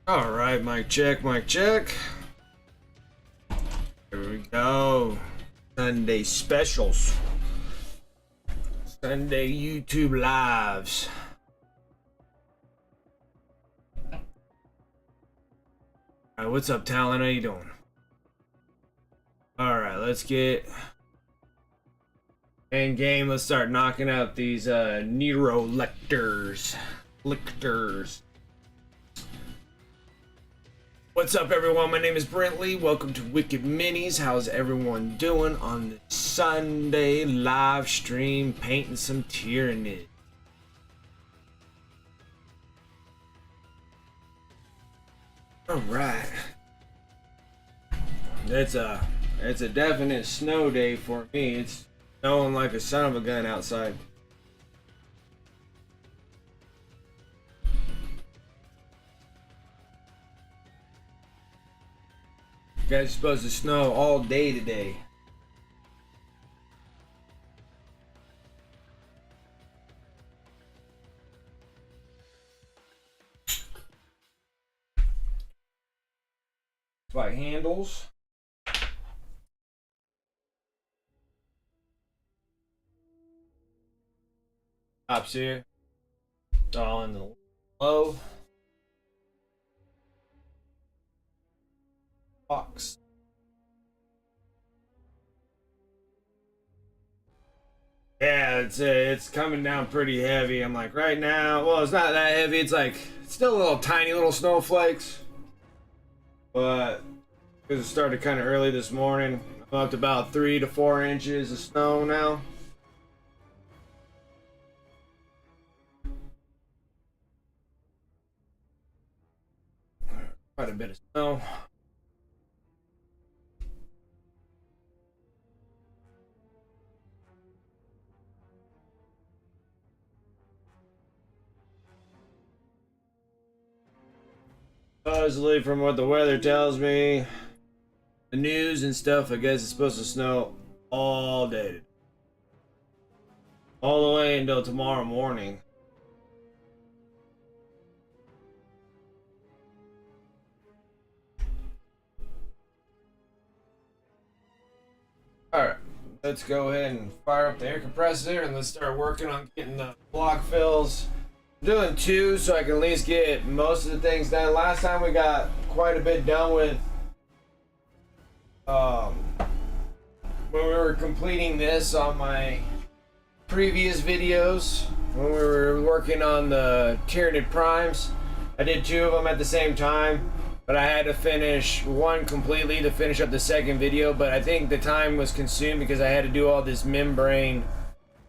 All right, mic check, mic check. Here we go. Sunday specials. Sunday YouTube lives. All right, what's up, Talon? How you doing? All right, let's get in game. Let's start knocking out these Neurolictors. What's up, everyone? My name is Brentley. Welcome to Wicked Minis. How's everyone doing on the Sunday live stream painting some Tyranids? All right. It's a definite snow day for me. It's snowing like a son of a gun outside. You guys are supposed to snow all day today. By handles. Tops here. It's all in the low. Box. Yeah, it's coming down pretty heavy. I'm like, right now, well, it's not that heavy. It's like, it's still little tiny little snowflakes. But because it started kind of early this morning, I'm up to about 3 to 4 inches of snow now. Quite a bit of snow. Supposedly, from what the weather tells me, the news and stuff, I guess it's supposed to snow all day. All the way until tomorrow morning. Alright, let's go ahead and fire up the air compressor and let's start working on getting the block fills. I'm doing 2 so I can at least get most of the things done. Last time we got quite a bit done with when we were completing this on my previous videos, when we were working on the Tyranid primes. I did 2 of them at the same time, but I had to finish one completely to finish up the second video, but I think the time was consumed because I had to do all this membrane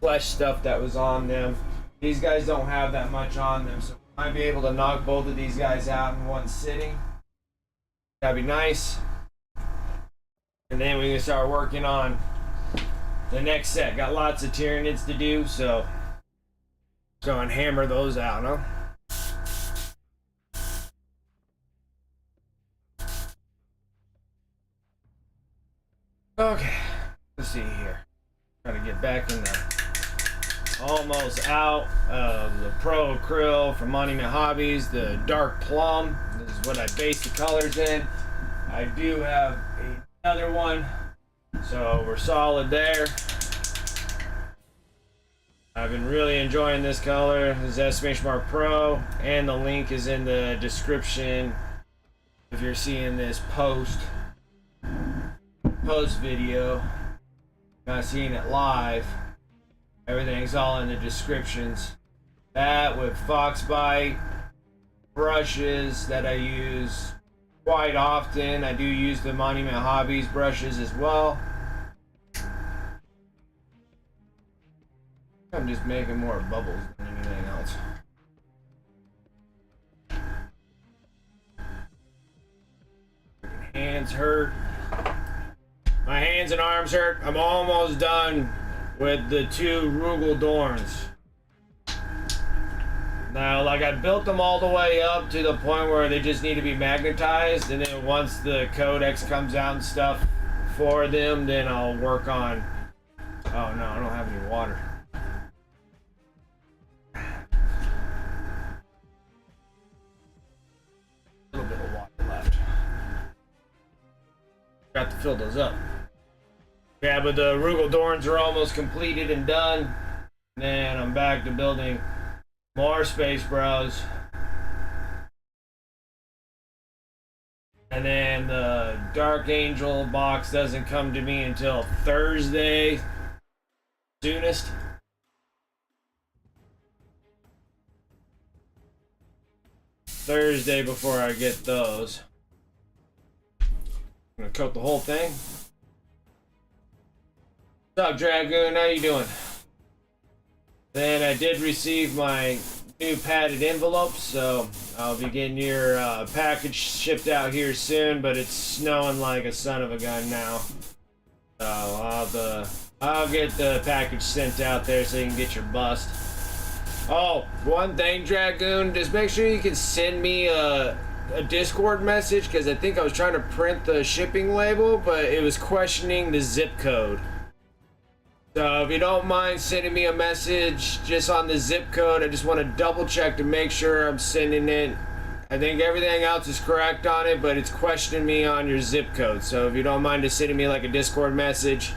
flesh stuff that was on them. These guys don't have that much on them, so I might be able to knock both of these guys out in one sitting. That'd be nice. And then we can start working on the next set. Got lots of Tyranids to do, so let's go and hammer those out, huh? Okay, let's see here. Try to get back in the almost out of the Pro Acryl from Monument Hobbies, the dark plum. This is what I base the colors in. I do have another one, so we're solid there. I've been really enjoying this color. This is Estimation Mark Pro, and the link is in the description if you're seeing this post video. Not seeing it live. Everything's all in the descriptions. That with Foxbite brushes that I use quite often. I do use the Monument Hobbies brushes as well. I'm just making more bubbles than anything else. Hands hurt. My hands and arms hurt. I'm almost done with the 2 Rugel Dorns. Now, like, I built them all the way up to the point where they just need to be magnetized, and then once the codex comes out and stuff for them, then I'll work on... Oh no, I don't have any water. A little bit Got to fill those up. Yeah, but the Rugel Dorns are almost completed and done. And then I'm back to building more Space Bros. And then the Dark Angel box doesn't come to me until Thursday, soonest. Thursday before I get those. I'm gonna coat the whole thing. What's up, Dragoon? How you doing? Then I did receive my new padded envelopes, so I'll be getting your package shipped out here soon, but it's snowing like a son of a gun now. So I'll get the package sent out there so you can get your bust. Oh, one thing, Dragoon, just make sure you can send me a Discord message, because I think I was trying to print the shipping label, but it was questioning the zip code. So if you don't mind sending me a message just on the zip code, I just want to double check to make sure I'm sending it. I think everything else is correct on it, but it's questioning me on your zip code. So if you don't mind just sending me like a Discord message,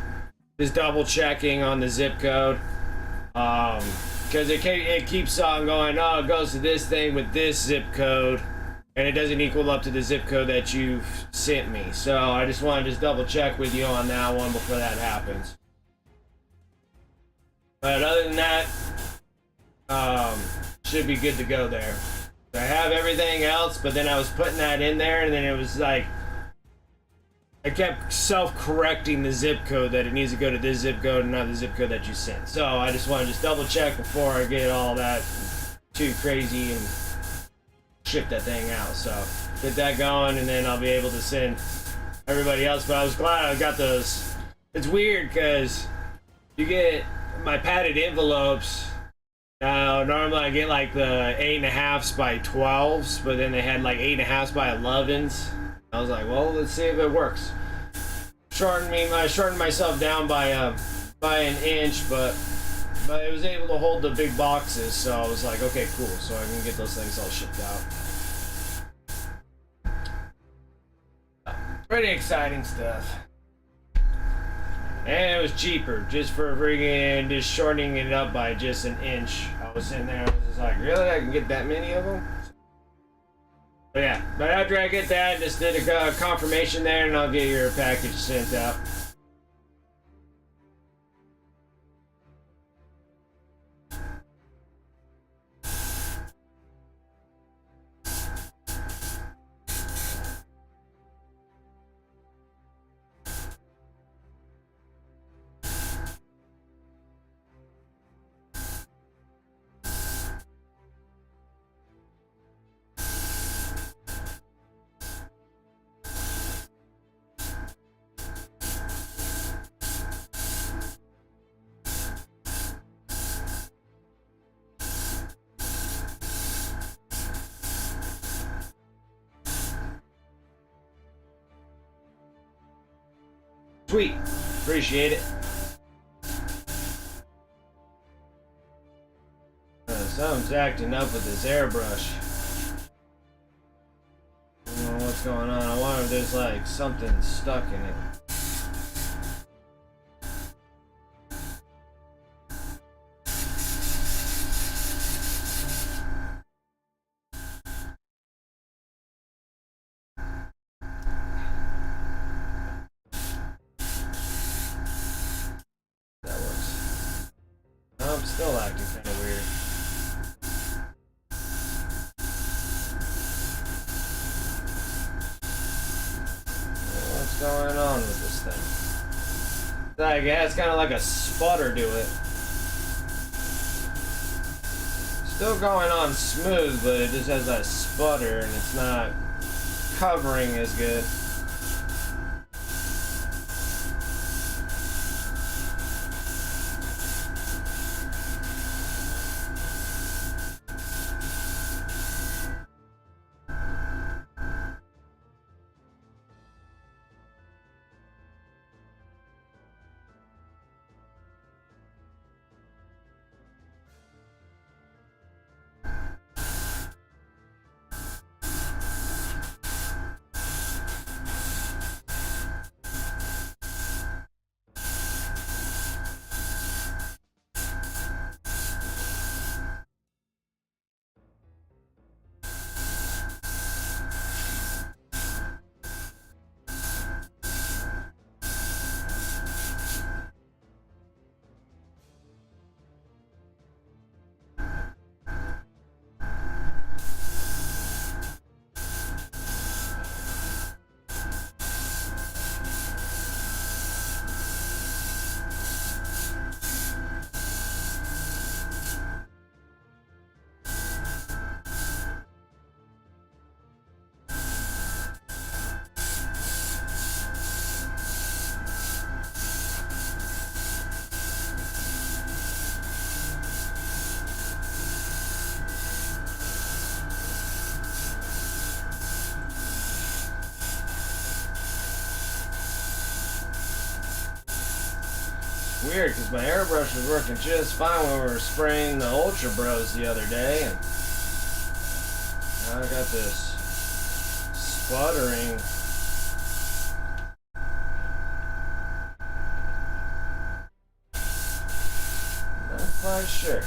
just double checking on the zip code. Because it keeps on going, oh, it goes to this thing with this zip code, and it doesn't equal up to the zip code that you've sent me. So I just want to just double check with you on that one before that happens. But other than that, should be good to go there. I have everything else, but then I was putting that in there, and then it was like, I kept self-correcting the zip code that it needs to go to this zip code and not the zip code that you sent. So I just want to just double check before I get all that too crazy and ship that thing out. So get that going, and then I'll be able to send everybody else. But I was glad I got those. It's weird because you get my padded envelopes. Normally I get like the 8.5s by 12s, but then they had like 8.5s by 11s. I was like, well, let's see if it works. I shortened myself down by an inch, but it was able to hold the big boxes. So I was like, okay, cool. So I can get those things all shipped out. Pretty exciting stuff. And it was cheaper, just for friggin' just shortening it up by just an inch. I was sitting there, I was just like, really? I can get that many of them? But yeah, but after I get that, just did a confirmation there, and I'll get your package sent out. Sweet. Appreciate it. Something's acting up with this airbrush. I don't know what's going on. I wonder if there's like something stuck in it. Still acting kind of weird. What's going on with this thing? Like, it has kind of like a sputter to it. Still going on smooth, but it just has that sputter and it's not covering as good. Weird, because my airbrush was working just fine when we were spraying the Ultra Bros the other day, and now I got this sputtering. Not quite sure.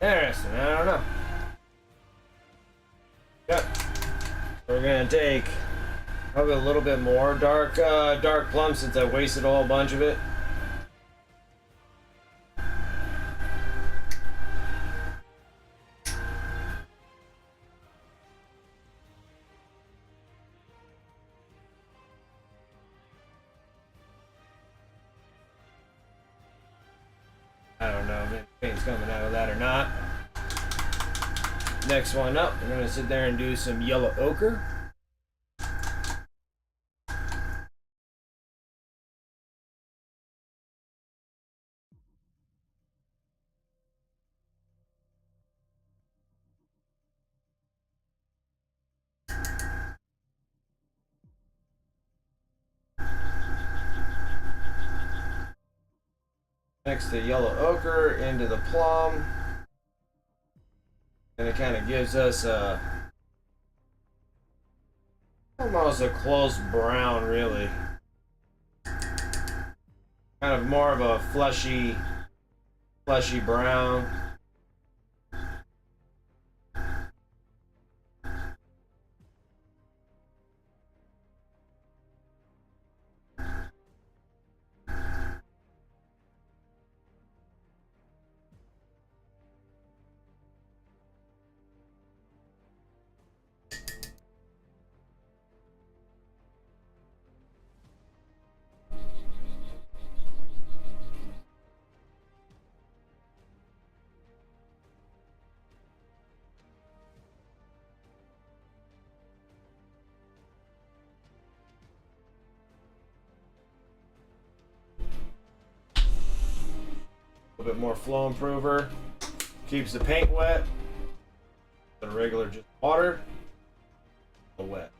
Interesting, I don't know. Yep. We're gonna take probably a little bit more dark plum since I wasted a whole bunch of it. I don't know if paint's coming out of that or not. Next one up, we're gonna sit there and do some yellow ochre. Next to yellow ochre into the plum. And it kind of gives us almost a close brown, really. Kind of more of a fleshy brown. A little bit more flow improver. Keeps the paint wet. The regular just water. Wet.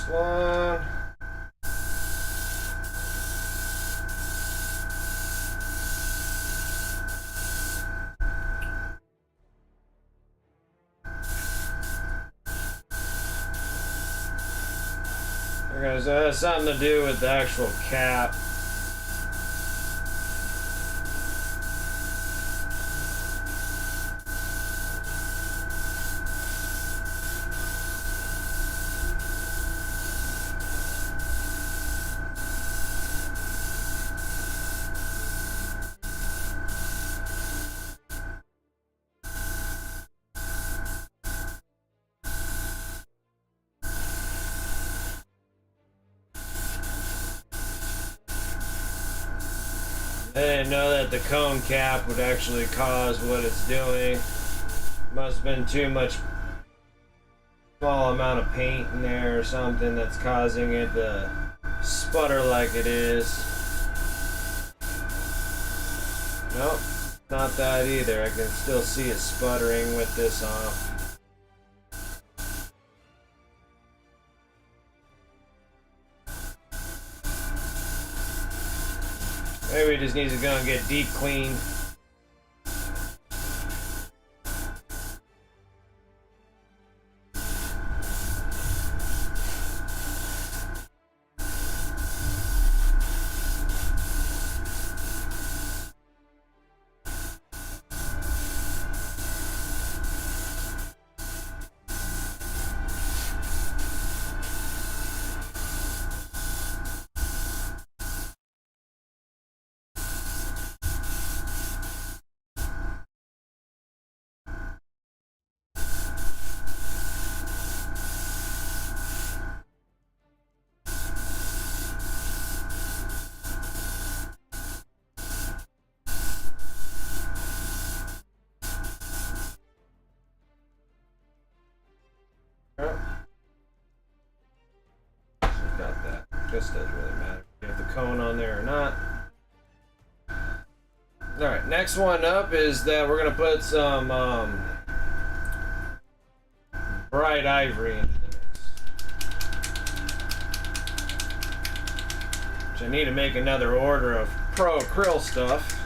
Next one. Because that has something to do with the actual cap. I didn't know that the cone cap would actually cause what it's doing. Must have been too much small amount of paint in there or something that's causing it to sputter like it is. Nope, not that either. I can still see it sputtering with this off. Maybe it just needs to go and get deep cleaned. Got that. Just doesn't really matter if you have the cone on there or not. Alright, next one up is that we're going to put some bright ivory into the mix. Which I need to make another order of Pro Acryl stuff.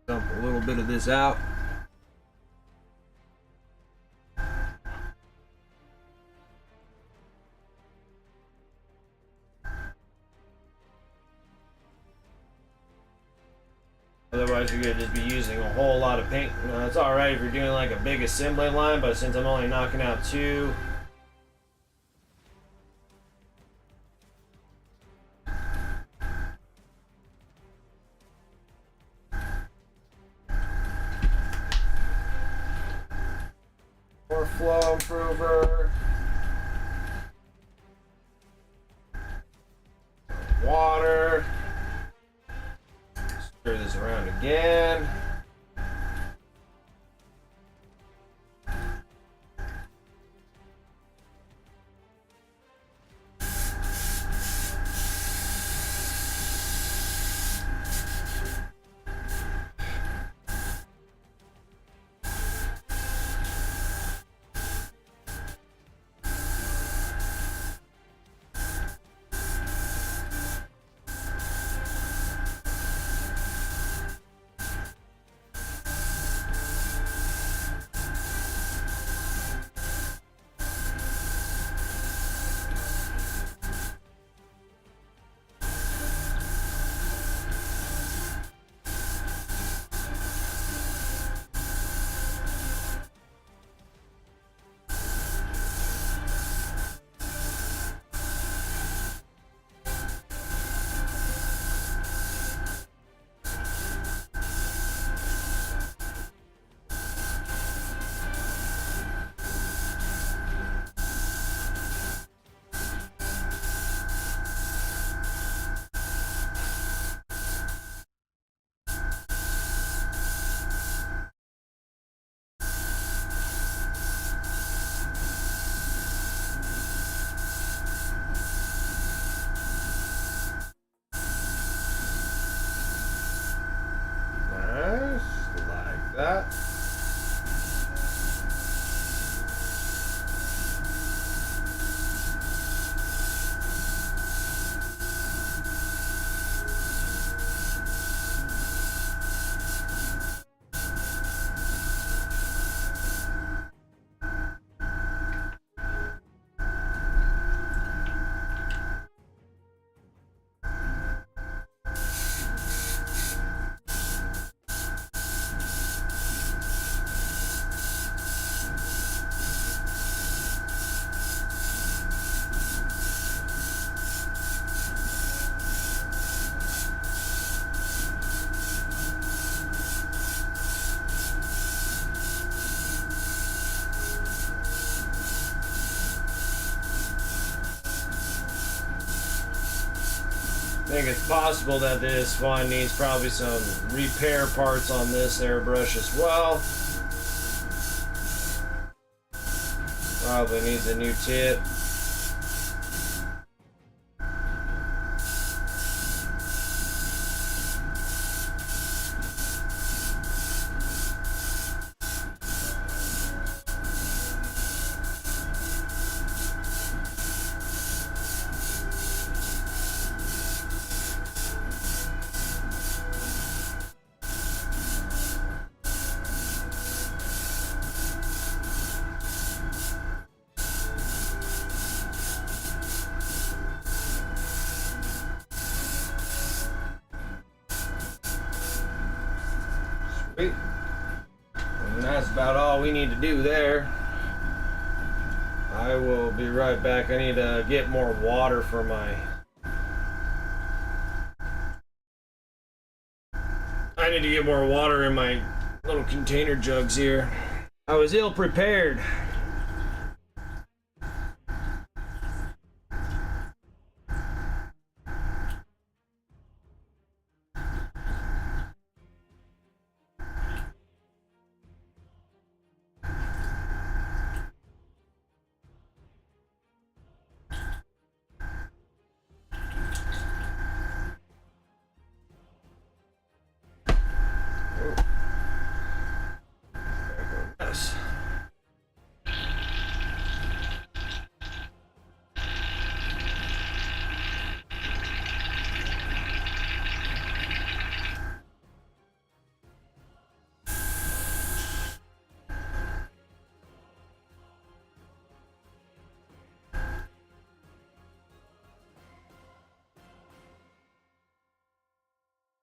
Dump a little bit of this out. Otherwise you're going to just be using a whole lot of paint. Now, it's alright if you're doing like a big assembly line, but since I'm only knocking out 2, more flow improver, water, stir this around again. I think it's possible that this one needs probably some repair parts on this airbrush as well. Probably needs a new tip. Sweet. And that's about all we need to do there. I will be right back. I need to get more water for my... I need to get more water in my little container jugs here. I was ill prepared.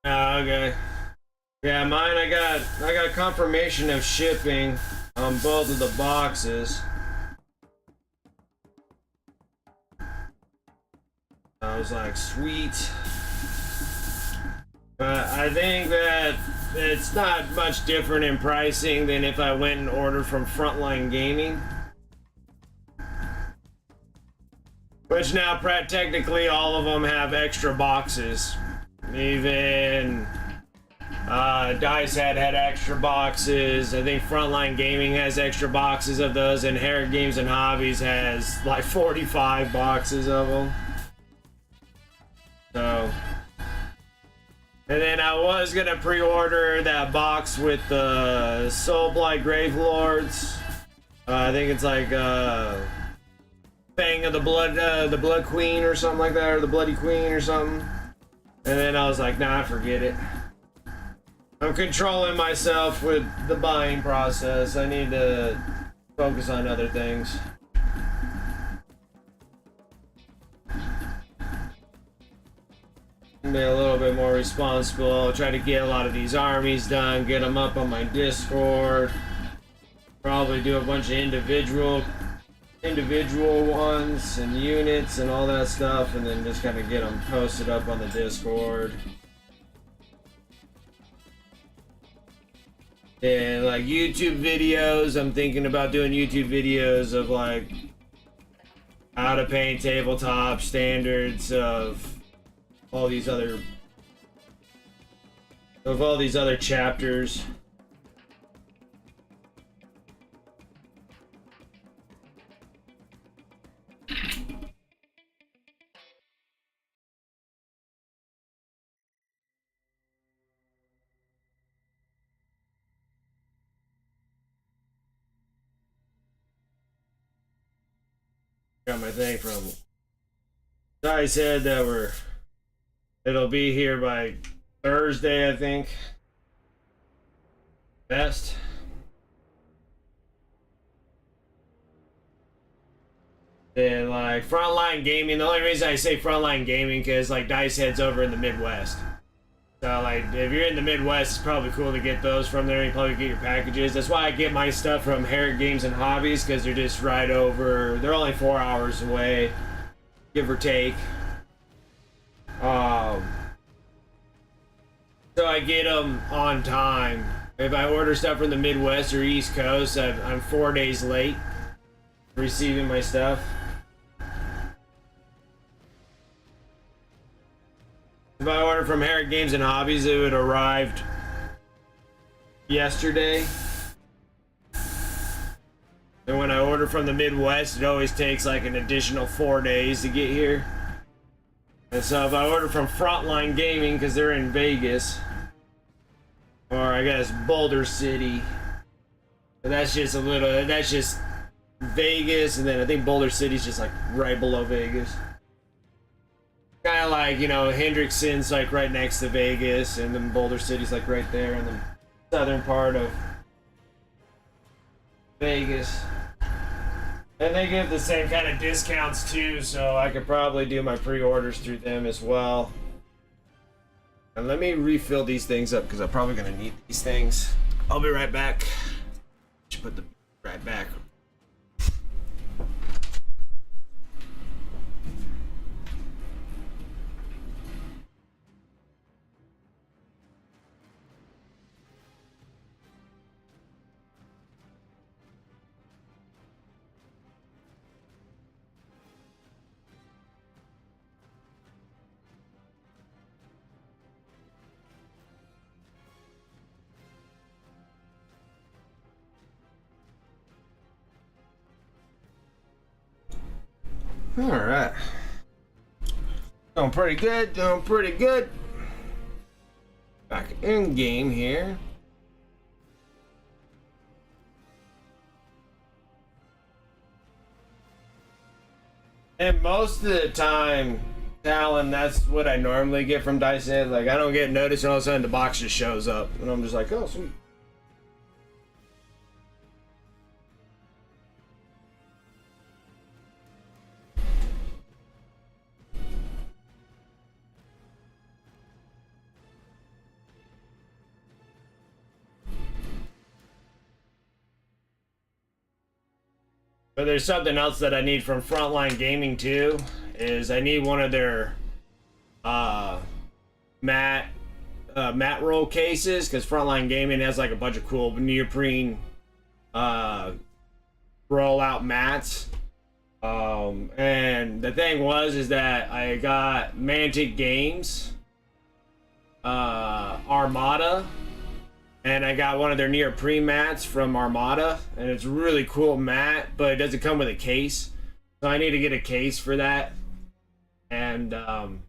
Okay. Yeah, mine I got confirmation of shipping on both of the boxes. I was like, sweet. But I think that it's not much different in pricing than if I went and ordered from Frontline Gaming. Which now, technically, all of them have extra boxes. Even Dice had extra boxes. I think Frontline Gaming has extra boxes of those, and Herrick Games and Hobbies has like 45 boxes of them. So, and then I was gonna pre-order that box with the Soulblight Gravelords. I think it's like Fang of the Blood Queen or something like that, or the Bloody Queen or something. And then I was like, nah, forget it. I'm controlling myself with the buying process. I need to focus on other things. Be a little bit more responsible. Try to get a lot of these armies done. Get them up on my Discord. Probably do a bunch of individual ones and units and all that stuff, and then just kind of get them posted up on the Discord. And like YouTube videos, I'm thinking about doing YouTube videos of like how to paint tabletop standards of all these other chapters. Got my thing from I said that it'll be here by Thursday, I think. Best. Then like Frontline Gaming, the only reason I say Frontline Gaming because like Dice Head's over in the Midwest. So like if you're in the Midwest, it's probably cool to get those from there. You probably get your packages. That's why I get my stuff from Herrick Games and Hobbies, because they're just right over. They're only 4 hours away, give or take. So I get them on time. If I order stuff from the Midwest or East Coast, I'm 4 days late receiving my stuff. If I ordered from Herrick Games and Hobbies, it would have arrived yesterday. And when I order from the Midwest, it always takes like an additional 4 days to get here. And so if I order from Frontline Gaming, because they're in Vegas, or I guess Boulder City, and that's just Vegas, and then I think Boulder City's just like right below Vegas. Kind of like, you know, Hendrickson's like right next to Vegas, and then Boulder City's like right there in the southern part of Vegas. And they give the same kind of discounts too, so I could probably do my pre-orders through them as well. And let me refill these things up because I'm probably gonna need these things. I'll be right back. Just put the right back. Alright. Doing pretty good, doing pretty good. Back in game here. And most of the time, Talon, that's what I normally get from Dice Ed. Like, I don't get noticed, and all of a sudden the box just shows up. And I'm just like, oh, sweet. But there's something else that I need from Frontline Gaming too, is I need one of their matte roll cases, because Frontline Gaming has like a bunch of cool neoprene rollout mats. And the thing is that I got Mantic Games Armada, and I got one of their neoprene mats from Armada, and it's a really cool mat, but it doesn't come with a case. So I need to get a case for that. And so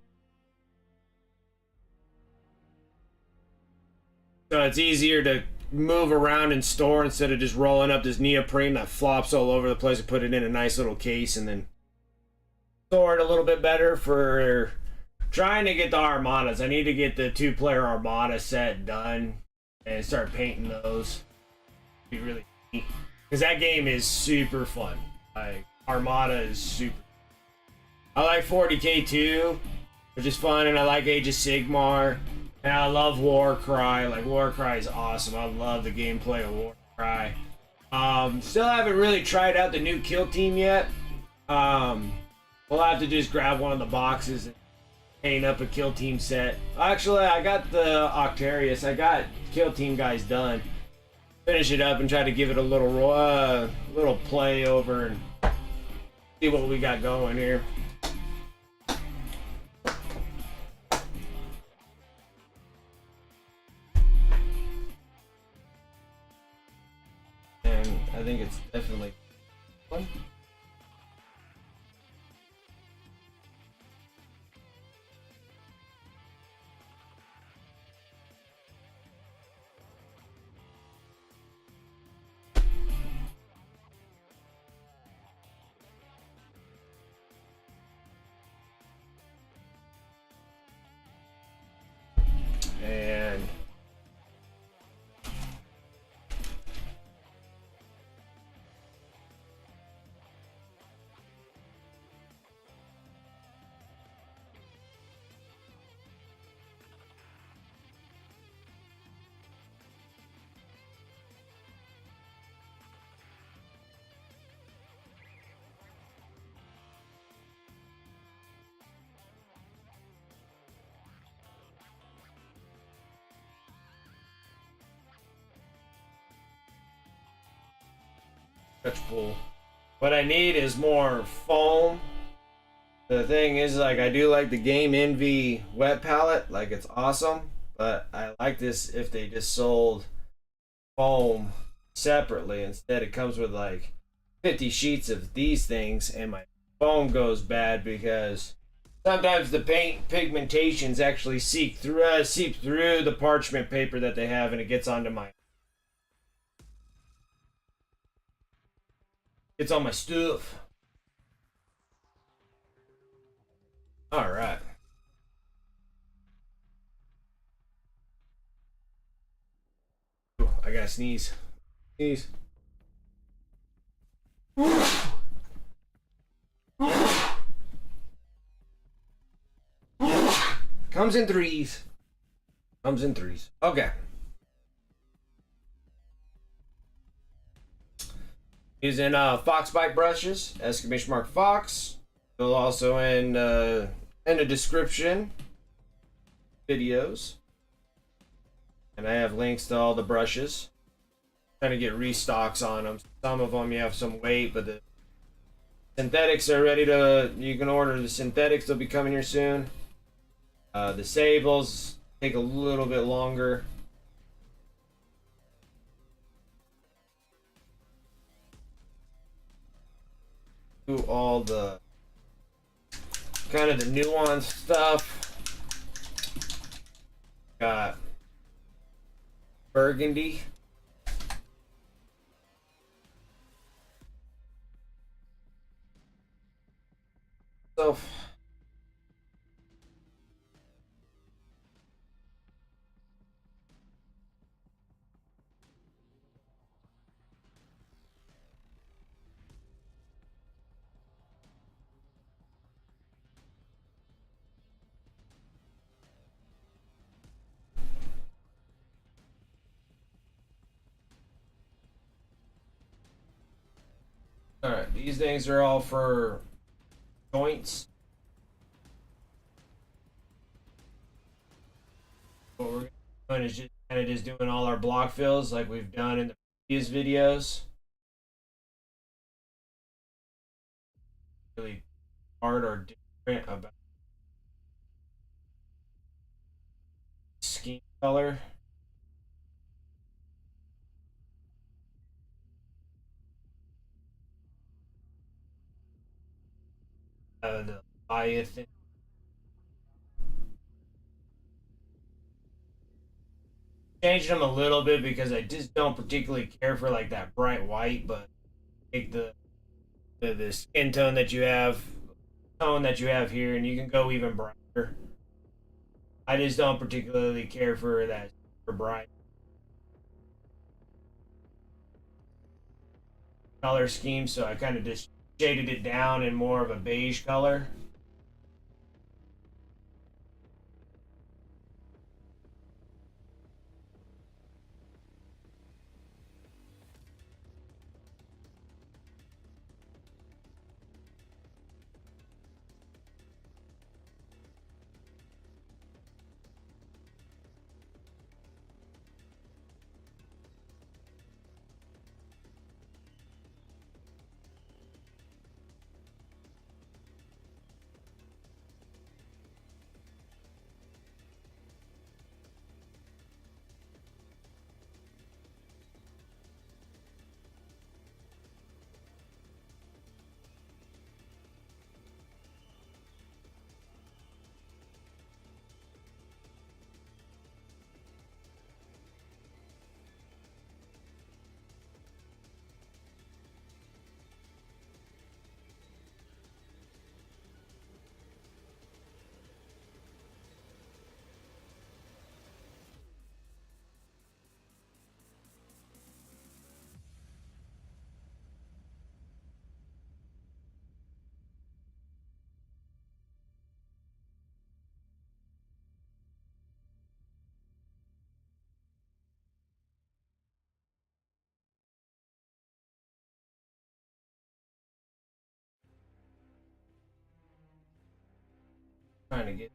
it's easier to move around and store instead of just rolling up this neoprene that flops all over the place and put it in a nice little case and then store it a little bit better for trying to get the Armadas. I need to get the 2-player Armada set done and start painting those. It'd be really neat, because that game is super fun. Like, Armada is super. I like 40k too, which is fun, and I like Age of Sigmar, and I love Warcry. Like, Warcry is awesome. I love the gameplay of Warcry. Still haven't really tried out the new Kill Team yet. We'll have to just grab one of the boxes and paint up a Kill Team set. Actually, I got the Octarius. I got Kill Team guys done. Finish it up and try to give it a little play over and see what we got going here. And I think it's definitely fun. And touch pool. What I need is more foam The thing is, like, I do like the Game Envy wet palette, like it's awesome, but I like this if they just sold foam separately. Instead, it comes with like 50 sheets of these things, and my foam goes bad because sometimes the paint pigmentations actually seep through the parchment paper that they have, and it gets onto my it's on my stuff. All right. I gotta sneeze. Sneeze. Comes in threes. Comes in threes. Okay. Using Foxbite brushes, exclamation mark Fox. They'll also in the description videos, and I have links to all the brushes. Trying to get restocks on them. Some of them you have some weight, but the synthetics are ready to. You can order the synthetics; they'll be coming here soon. The sables take a little bit longer. Do all the kind of the nuanced stuff. Got burgundy. So all right, these things are all for joints. What we're doing is just kind of just doing all our block fills like we've done in the previous videos. Really hard or different about skin color. The Leviathan. Changed them a little bit because I just don't particularly care for like that bright white, but take the skin tone that you have, tone that you have here, and you can go even brighter. I just don't particularly care for that super bright color scheme, so I kind of just shaded it down in more of a beige color. Trying to get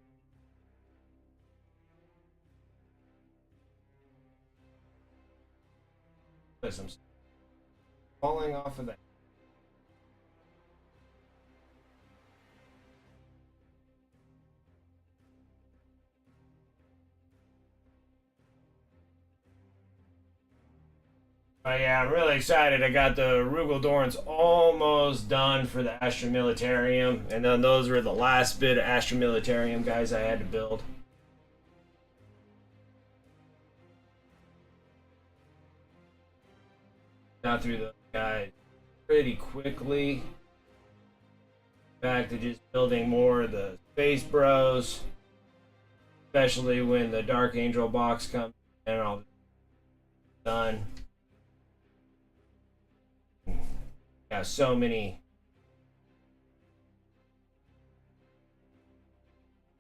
this. I'm falling off of that. But yeah, I'm really excited. I got the Rugaldorns almost done for the Astra Militarium, and then those were the last bit of Astra Militarium guys I had to build. Got through those guys pretty quickly. Back to just building more of the Space Bros, especially when the Dark Angel box comes and all done. Got so many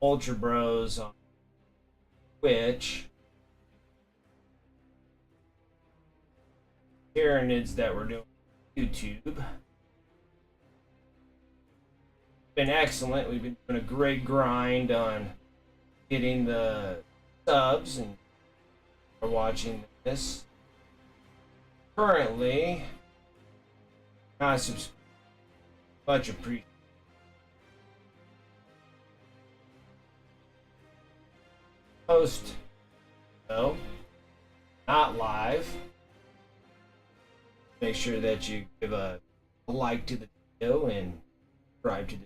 Ultra Bros on Twitch. Tyranids that we're doing on YouTube. Been excellent. We've been doing a great grind on getting the subs and are watching this. Currently, not subscribed. Much appreciated. Post, though, not live. Make sure that you give a like to the video and subscribe to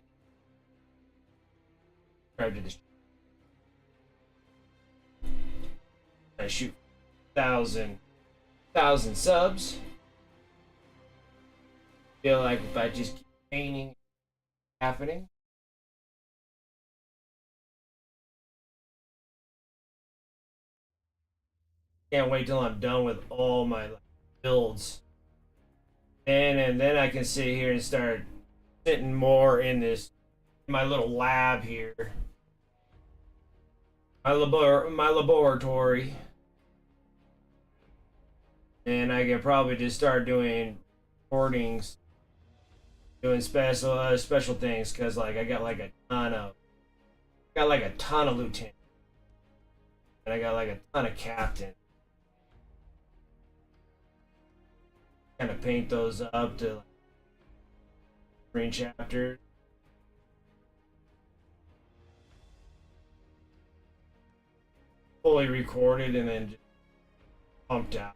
this. I shoot 1,000 subs. Feel like if I just keep painting, happening. Can't wait till I'm done with all my builds. And then I can sit here and start sitting more in my little lab here. My laboratory. And I can probably just start doing recordings, doing special things, because like I got like a ton of lieutenants, and I got like a ton of captains. Kind of paint those up to like green chapters. Fully recorded and then just pumped out.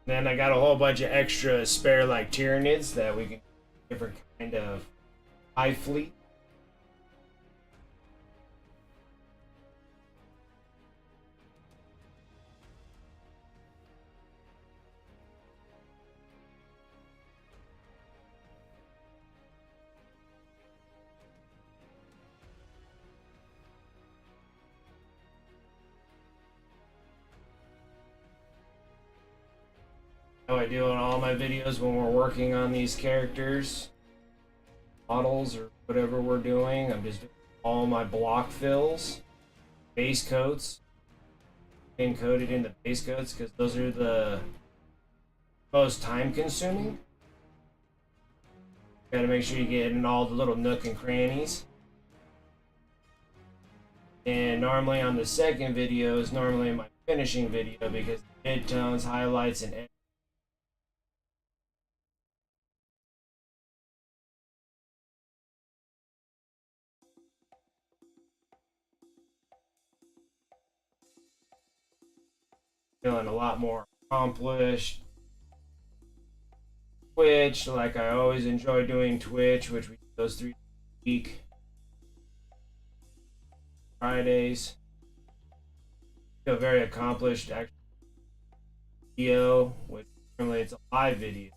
Then I got a whole bunch of extra spare like Tyranids that we can different kind of high fleet. How I do in all my videos when we're working on these characters, models, or whatever we're doing. I'm just doing all my block fills, base coats, encoded in the base coats because those are the most time consuming. Gotta make sure you get in all the little nook and crannies. And normally on the second video is normally my finishing video because midtones, highlights, and feeling a lot more accomplished. Twitch, like I always enjoy doing Twitch, which we do those 3 week Fridays. Feel very accomplished. Actually, video, which normally it's a live video.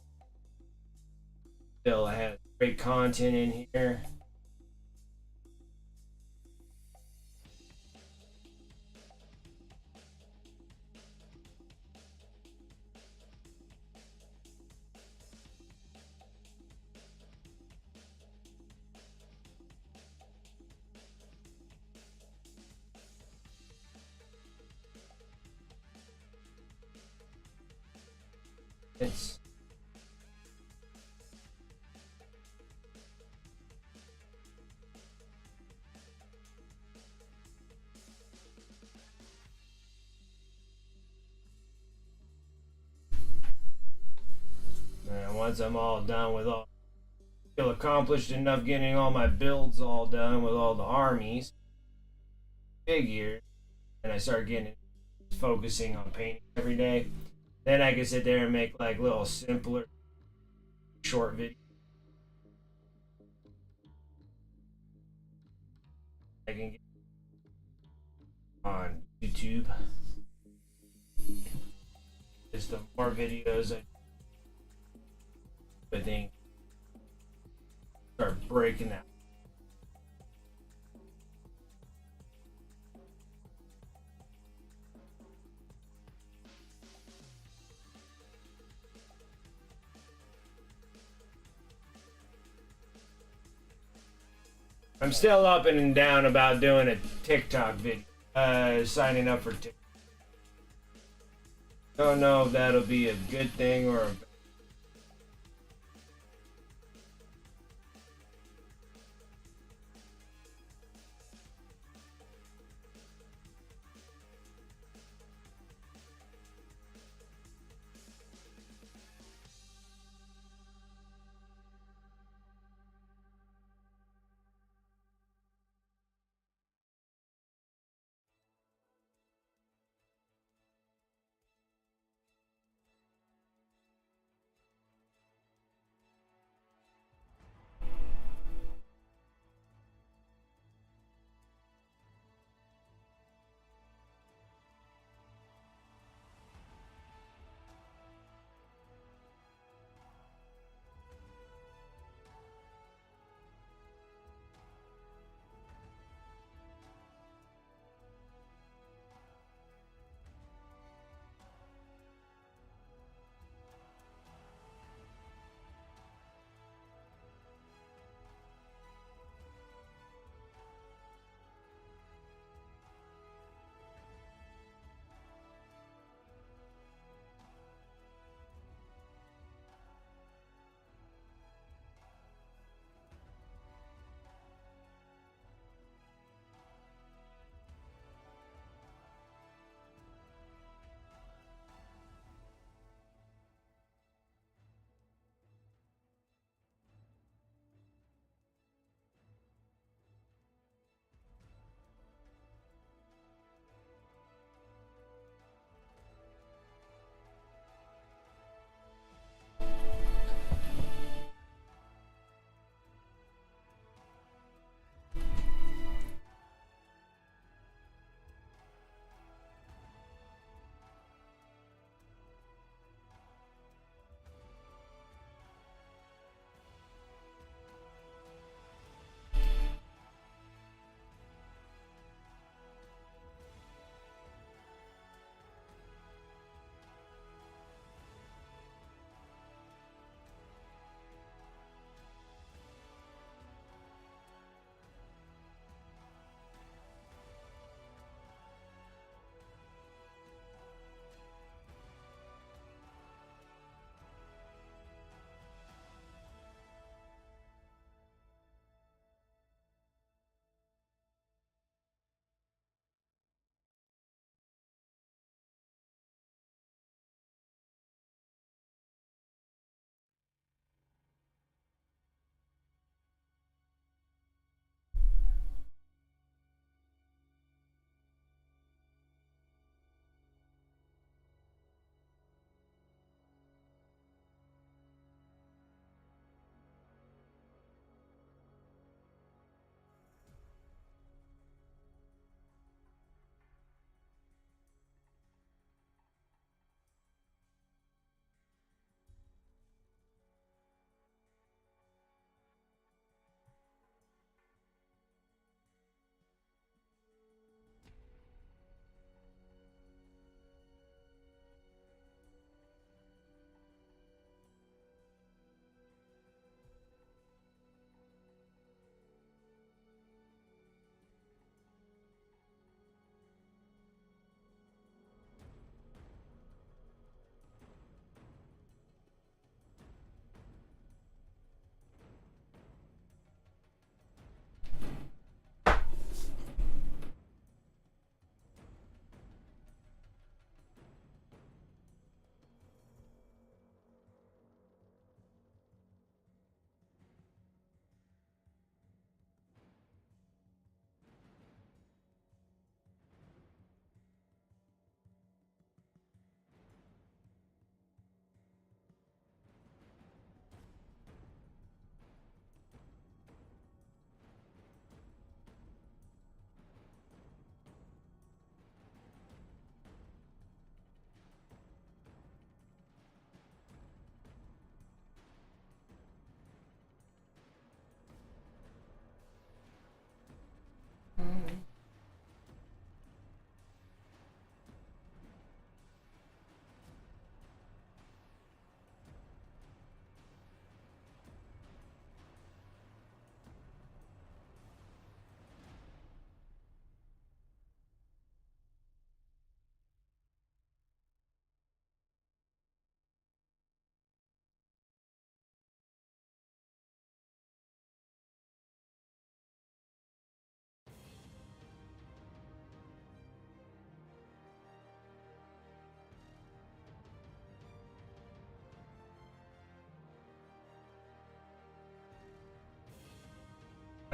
Still, I have great content in here. It's once I'm all done with all, feel accomplished enough getting all my builds all done with all the armies, figures, and I start getting focusing on painting every day, then I can sit there and make like little simpler short videos. I can get on YouTube. Just the more videos I think start breaking that. I'm still up and down about doing a TikTok video, signing up for TikTok. Don't know if that'll be a good thing or a bad.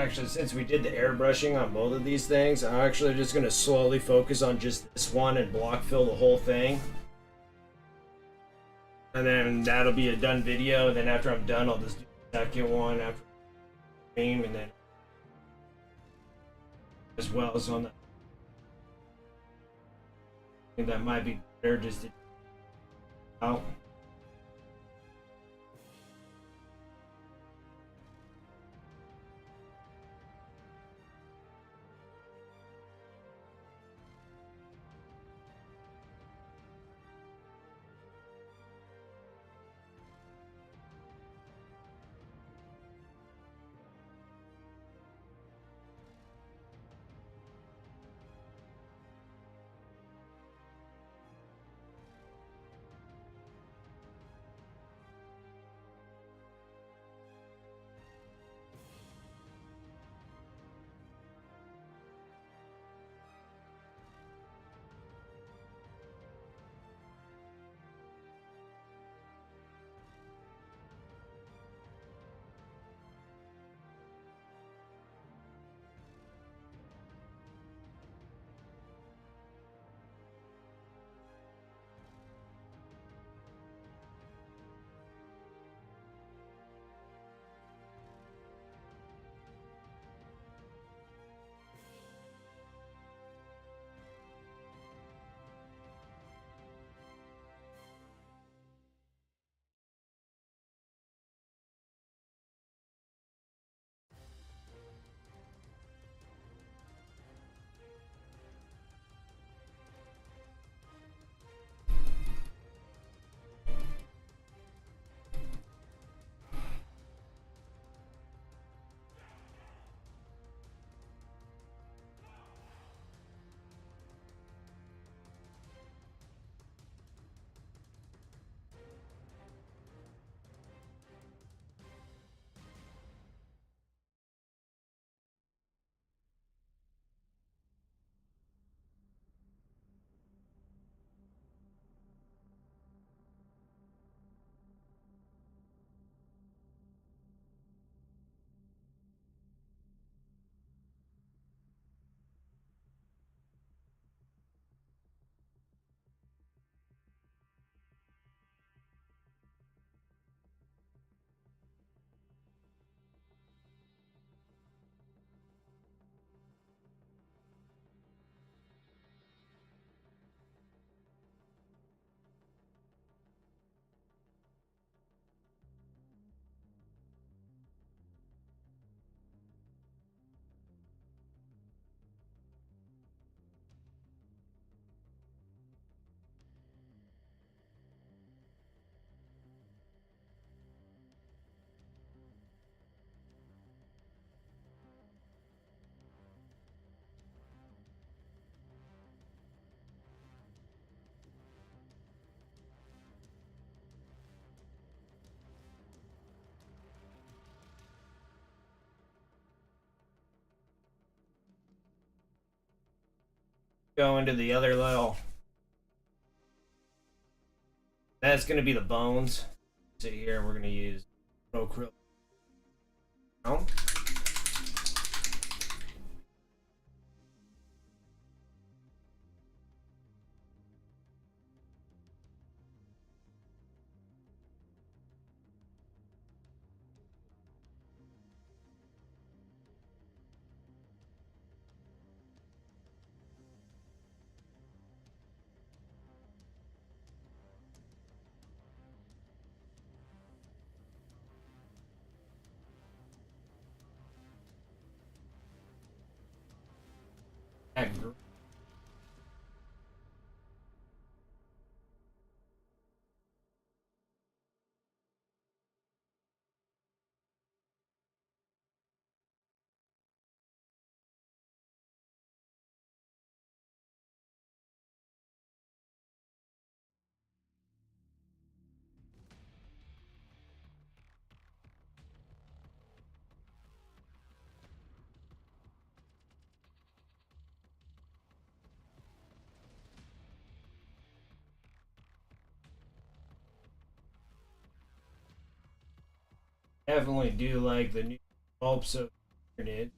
Actually, since we did the airbrushing on both of these things, I'm actually just going to slowly focus on just this one and block fill the whole thing. And then that'll be a done video. And then after I'm done, I'll just do the second one after stream, and then as well as on the. I think that might be better just to out. Go into the other little. That's going to be the bones. Sit here, and we're going to use Acryl. Definitely do like the new sculpts of Tyranids.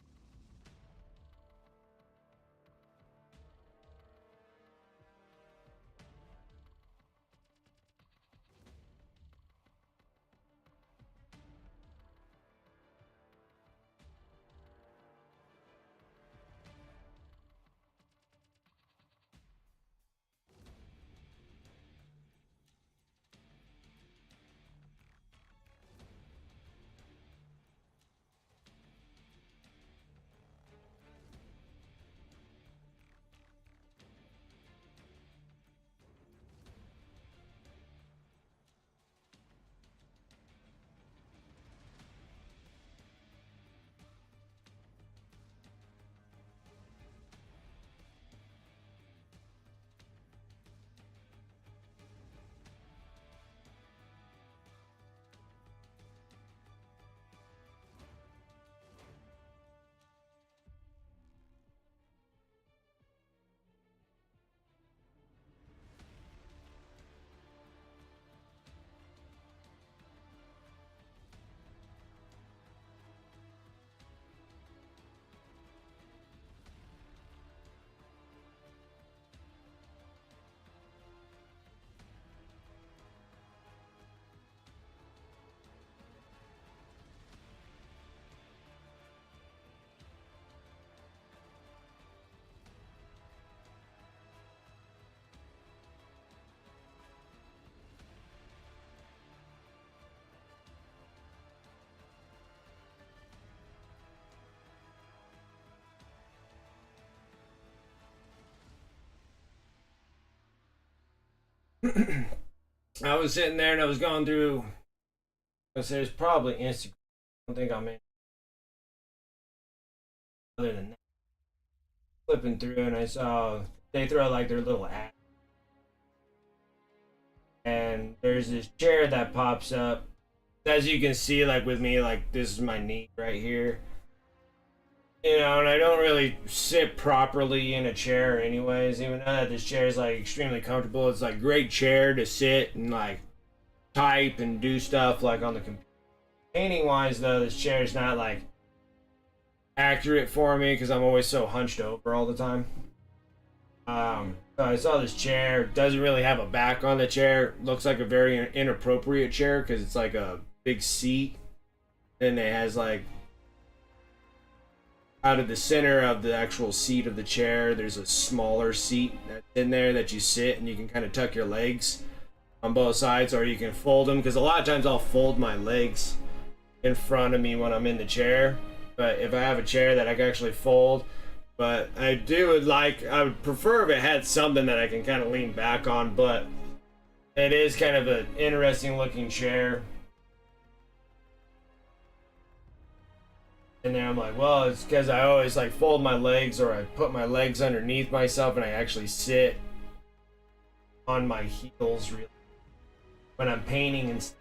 I was sitting there and I was going through. I said it's probably Instagram. I don't think I'm in. Other than that, flipping through and I saw they throw like their little ad, and there's this chair that pops up. As you can see, like with me, like this is my knee right here. You know, and I don't really sit properly in a chair anyways, even though that this chair is like extremely comfortable. It's like great chair to sit and like type and do stuff like on the computer. Painting wise though, this chair is not like accurate for me because I'm always so hunched over all the time. So I saw this chair, doesn't really have a back on the chair, looks like a very inappropriate chair because it's like a big seat, and it has like out of the center of the actual seat of the chair there's a smaller seat that's in there that you sit and you can kind of tuck your legs on both sides, or you can fold them, because a lot of times I'll fold my legs in front of me when I'm in the chair, but if I have a chair that I can actually fold. But I would prefer if it had something that I can kind of lean back on, but it is kind of an interesting looking chair. And then I'm like, well, it's because I always like fold my legs, or I put my legs underneath myself and I actually sit on my heels really when I'm painting and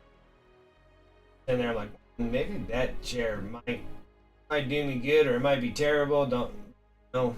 then I'm like, maybe that chair might do me good, or it might be terrible. Don't know.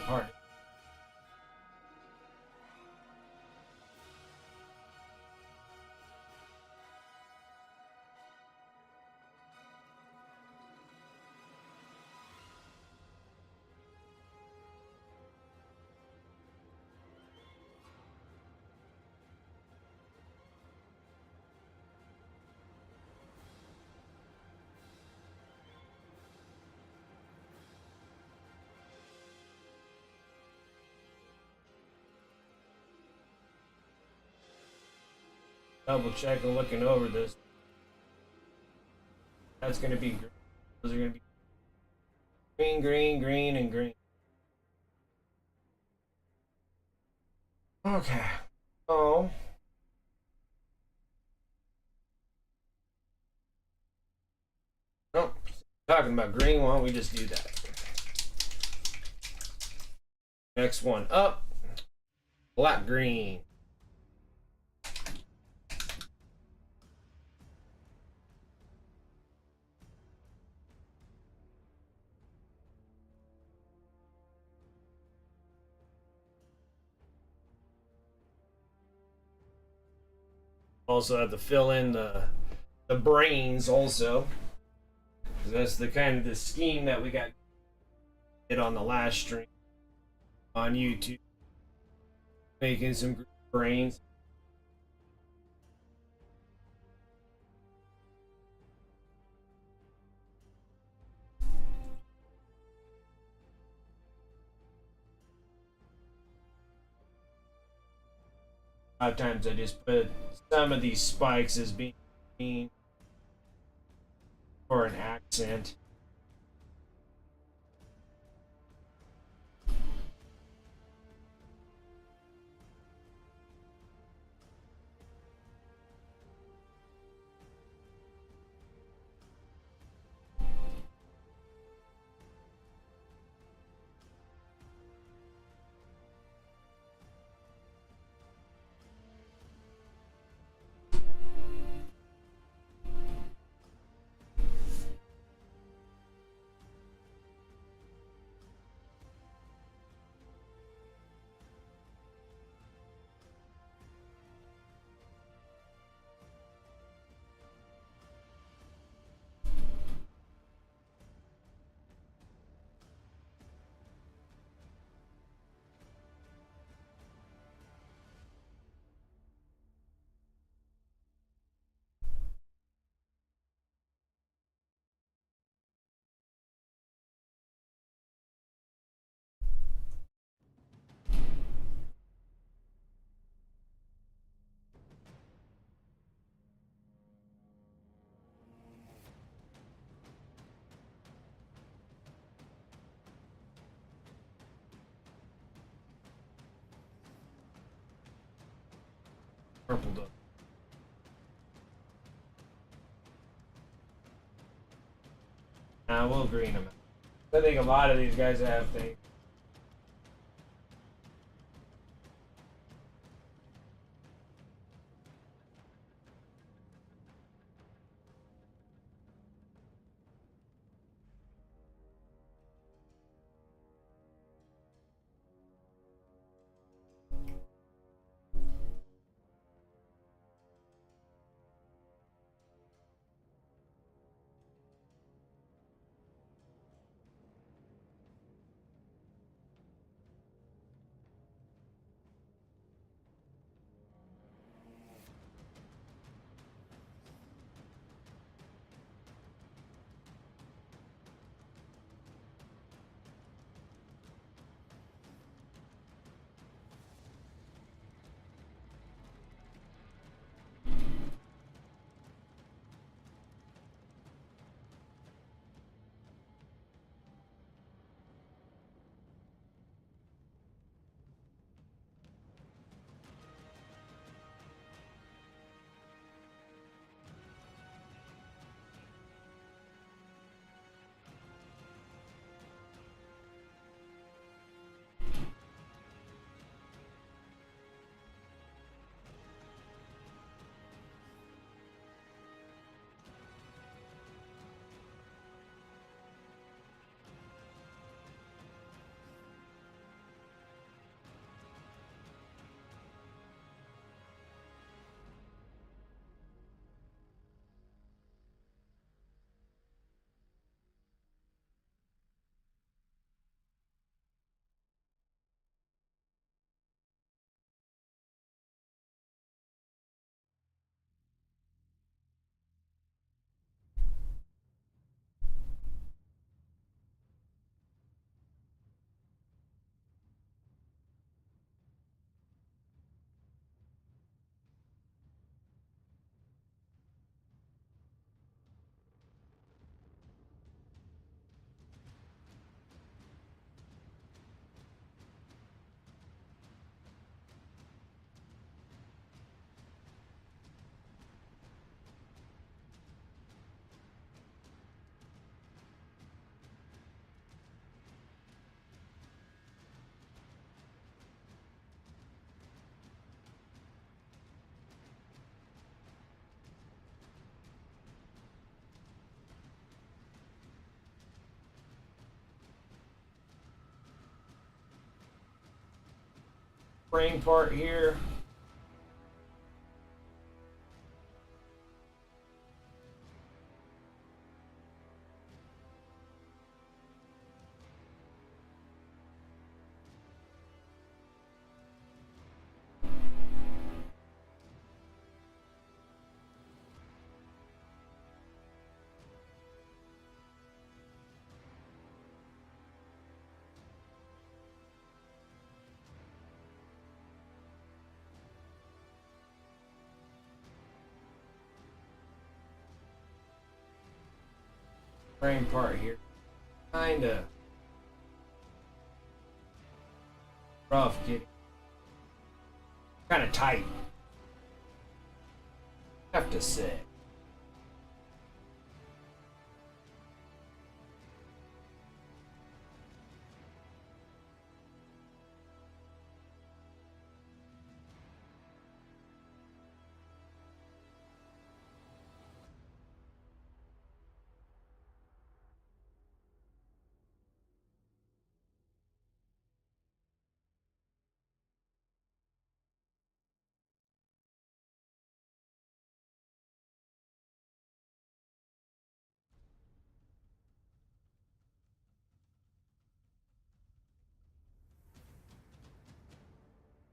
hard. Double checking, looking over this. That's going to be green. Those are going to be green, green, green, and green. Okay. Oh. Oh. Talking about green, why don't we just do that? Next one up. Black, green. Also have to fill in the brains also. That's the kind of the scheme that we got hit on the last stream on YouTube. Making some brains. A lot of times I just put some of these spikes as being green for an accent. Purple dog. We'll green them. I think a lot of these guys have things. spring part here. Frame part here, kinda rough getting, kinda tight, I have to say.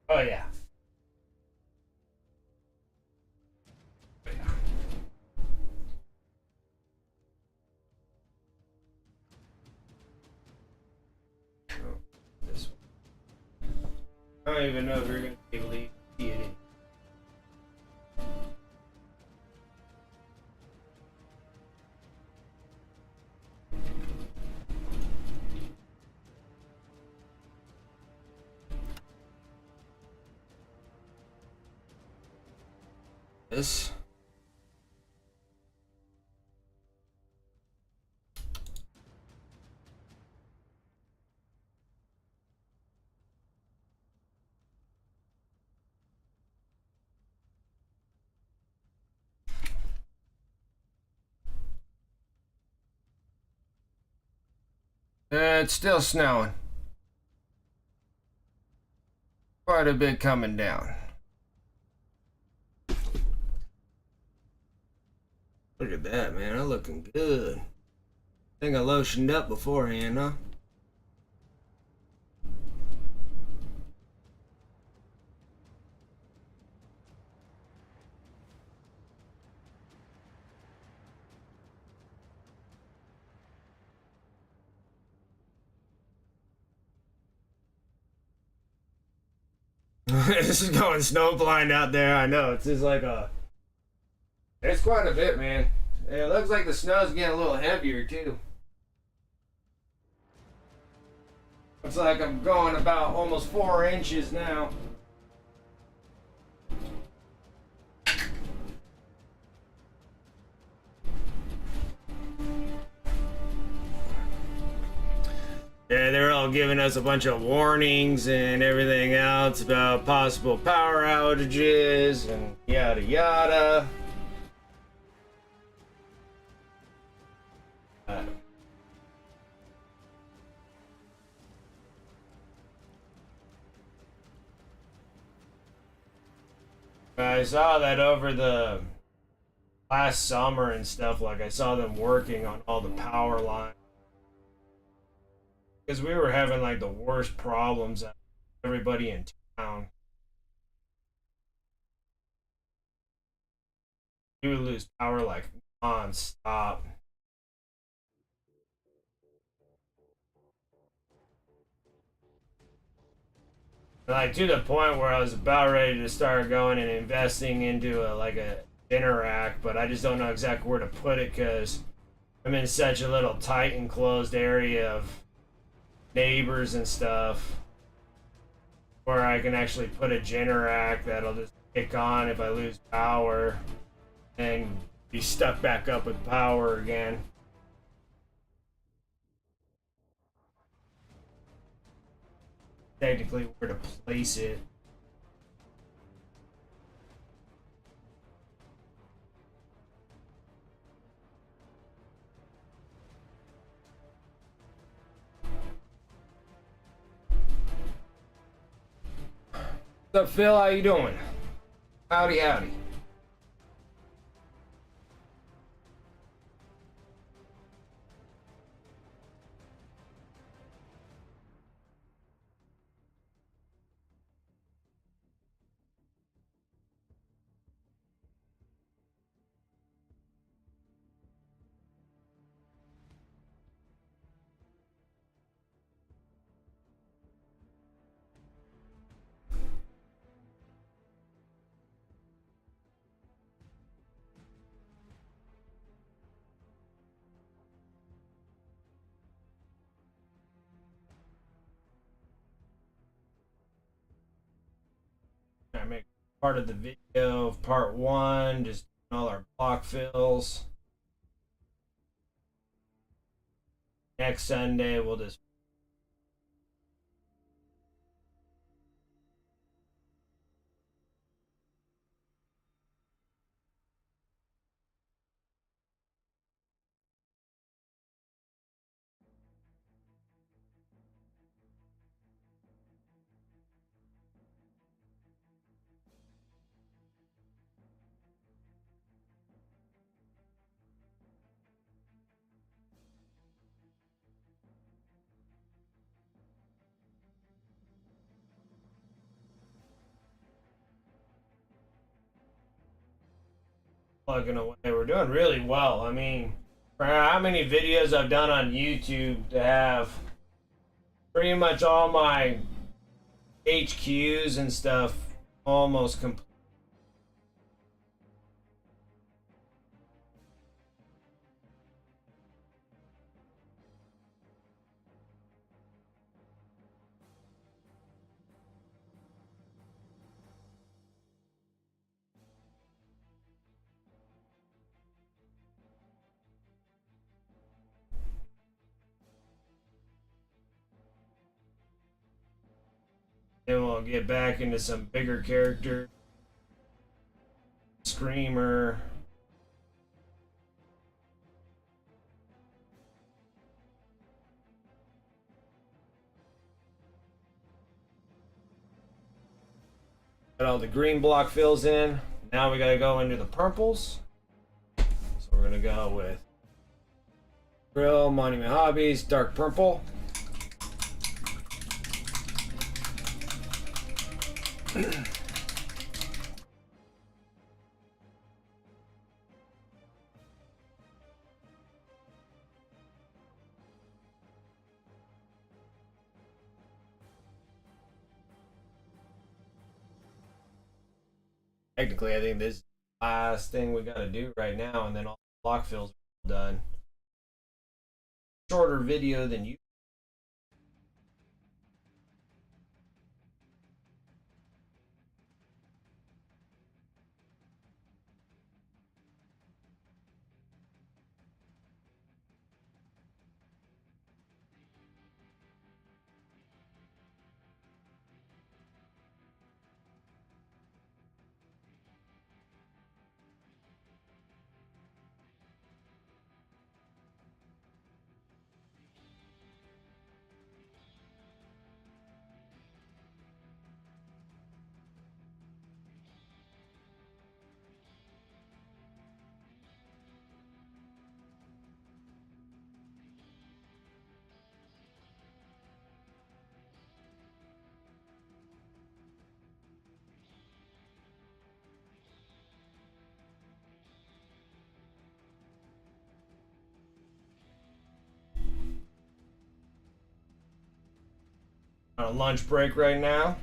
Oh yeah. This one. I don't even know if you're gonna be able to see it. This. It's still snowing. Quite a bit coming down. Look at that, man. I'm looking good. I think I lotioned up beforehand, huh? This is going snowblind out there. I know. It's just like a. It's quite a bit, man. It looks like the snow's getting a little heavier too. Looks like I'm going about almost 4 inches now. Yeah, they're all giving us a bunch of warnings and everything else about possible power outages and yada yada. I saw that over the last summer and stuff. Like, I saw them working on all the power lines. Because we were having like the worst problems at everybody in town. We would lose power like non-stop. Like, to the point where I was about ready to start going and investing into a dinner rack, but I just don't know exactly where to put it because I'm in such a little tight enclosed area of neighbors and stuff where I can actually put a Generac that'll just kick on if I lose power and be stuck back up with power again. Technically, where to place it. What's up, Phil? How you doing? Howdy, howdy. I make part of the video of part one, just all our block fills. Next Sunday, we'll just plugging away. We're doing really well. I mean, for how many videos I've done on YouTube to have pretty much all my HQs and stuff almost complete. Then we'll get back into some bigger characters. Screamer. Got all the green block fills in. Now we gotta go into the purples. So we're gonna go with Acryl, Monument Hobbies, dark purple. Technically, I think this is the last thing we gotta do right now, and then all the block fills are done. Shorter video than you. On a lunch break right now.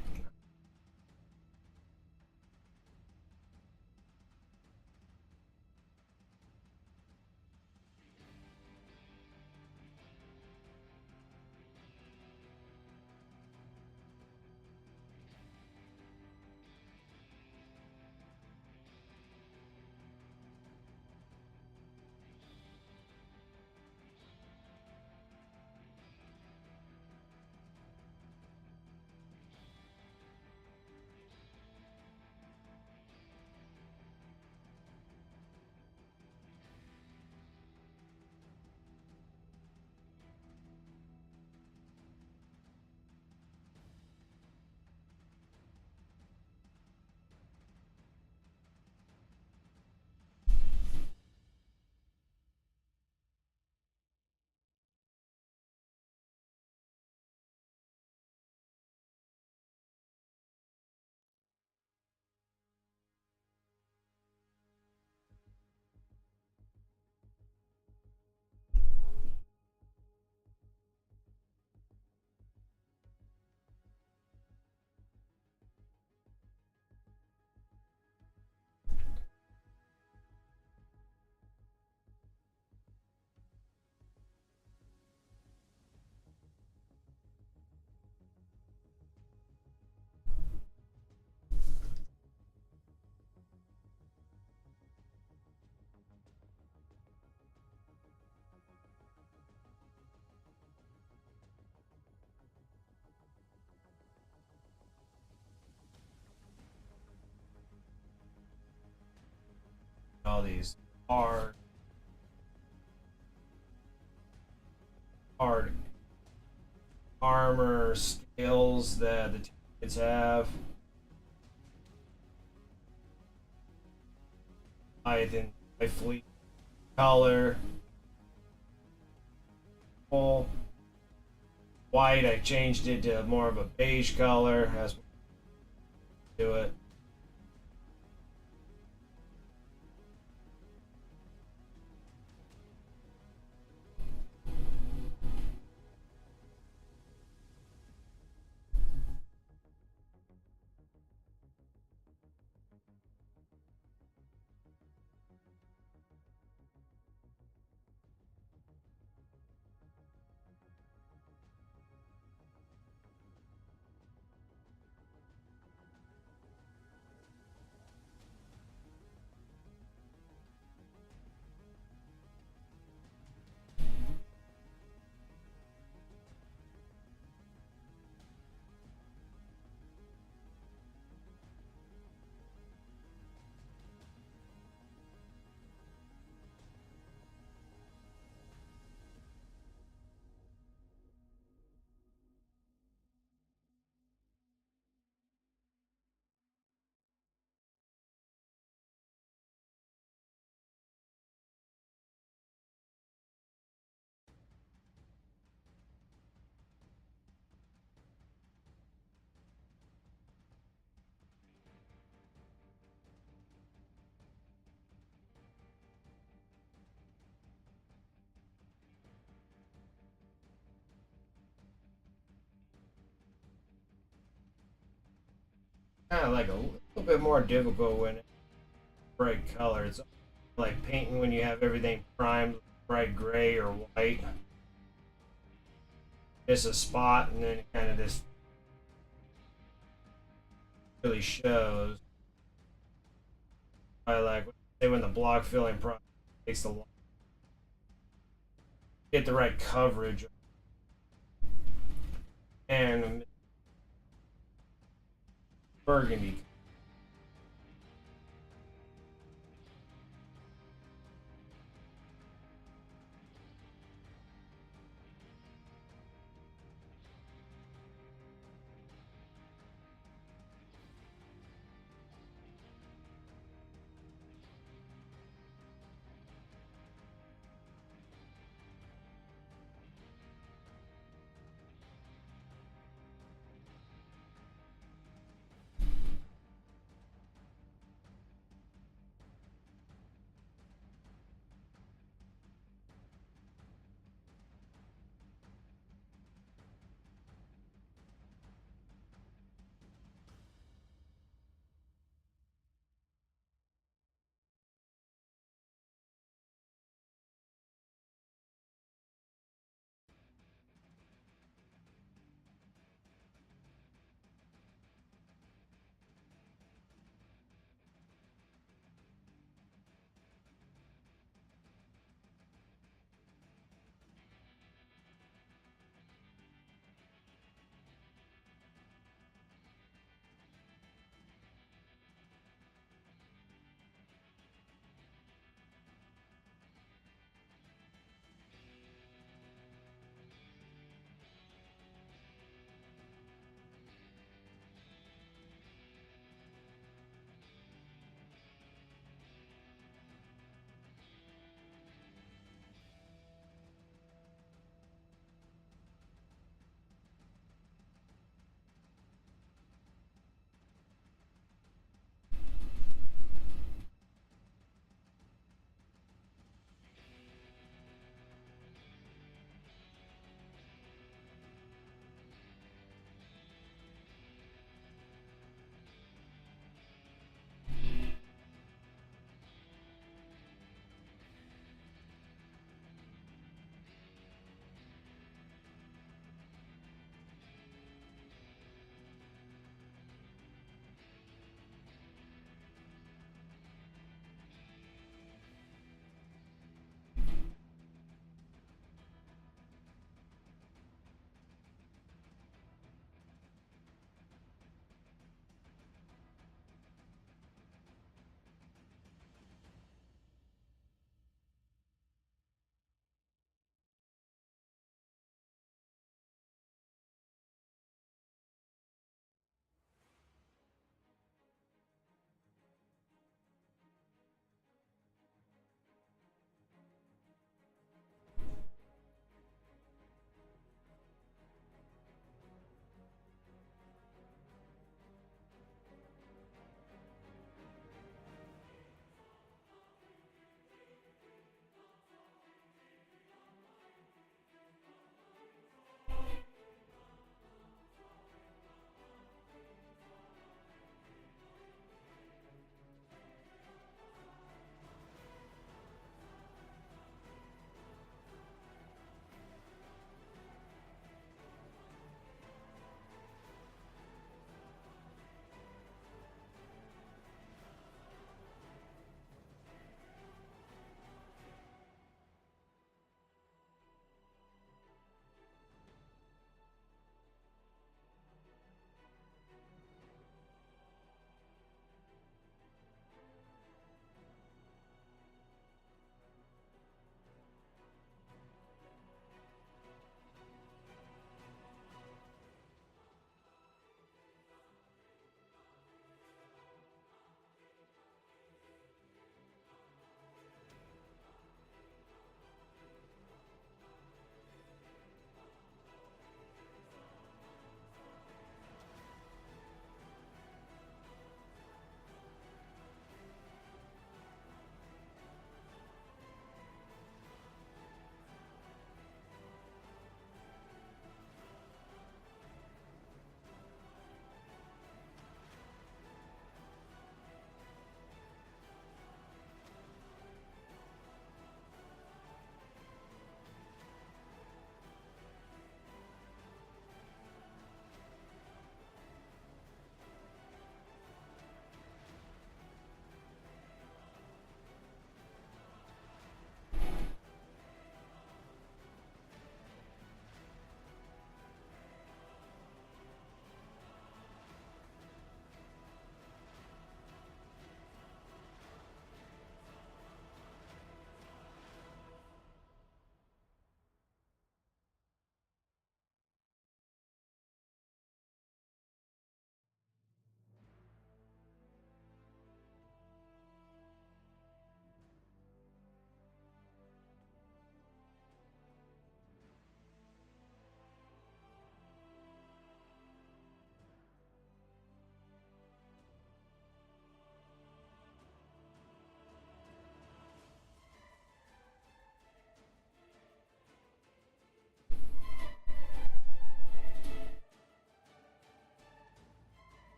all these hard armor scales that the Tyranids have. I think my fleet color. Full white, I changed it to more of a beige color as we do it. Kind of like a little bit more difficult when it's bright color. It's like painting when you have everything primed bright gray or white. Just a spot and then it kind of just really shows. I like say when the block filling process takes a long, get the right coverage and burgundy.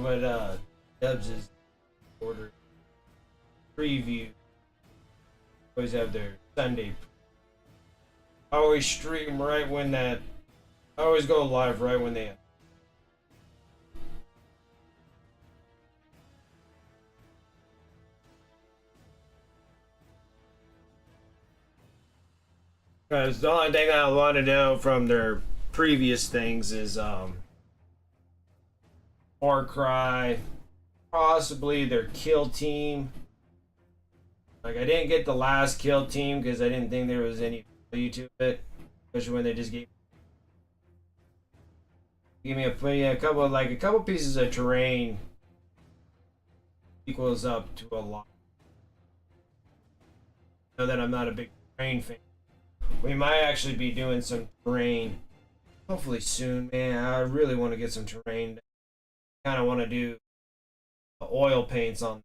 but Dubs is order preview. Always have their Sunday. I always stream right when that. I always go live right when they. Because the only thing I want to know from their previous things is Warcry, possibly their kill team. Like I didn't get the last kill team because I didn't think there was any value to it, especially when they just gave me a couple pieces of terrain equals up to a lot. I know that I'm not a big terrain fan. We might actually be doing some terrain hopefully soon, man. I really want to get some terrain. Kind of want to do oil paints on.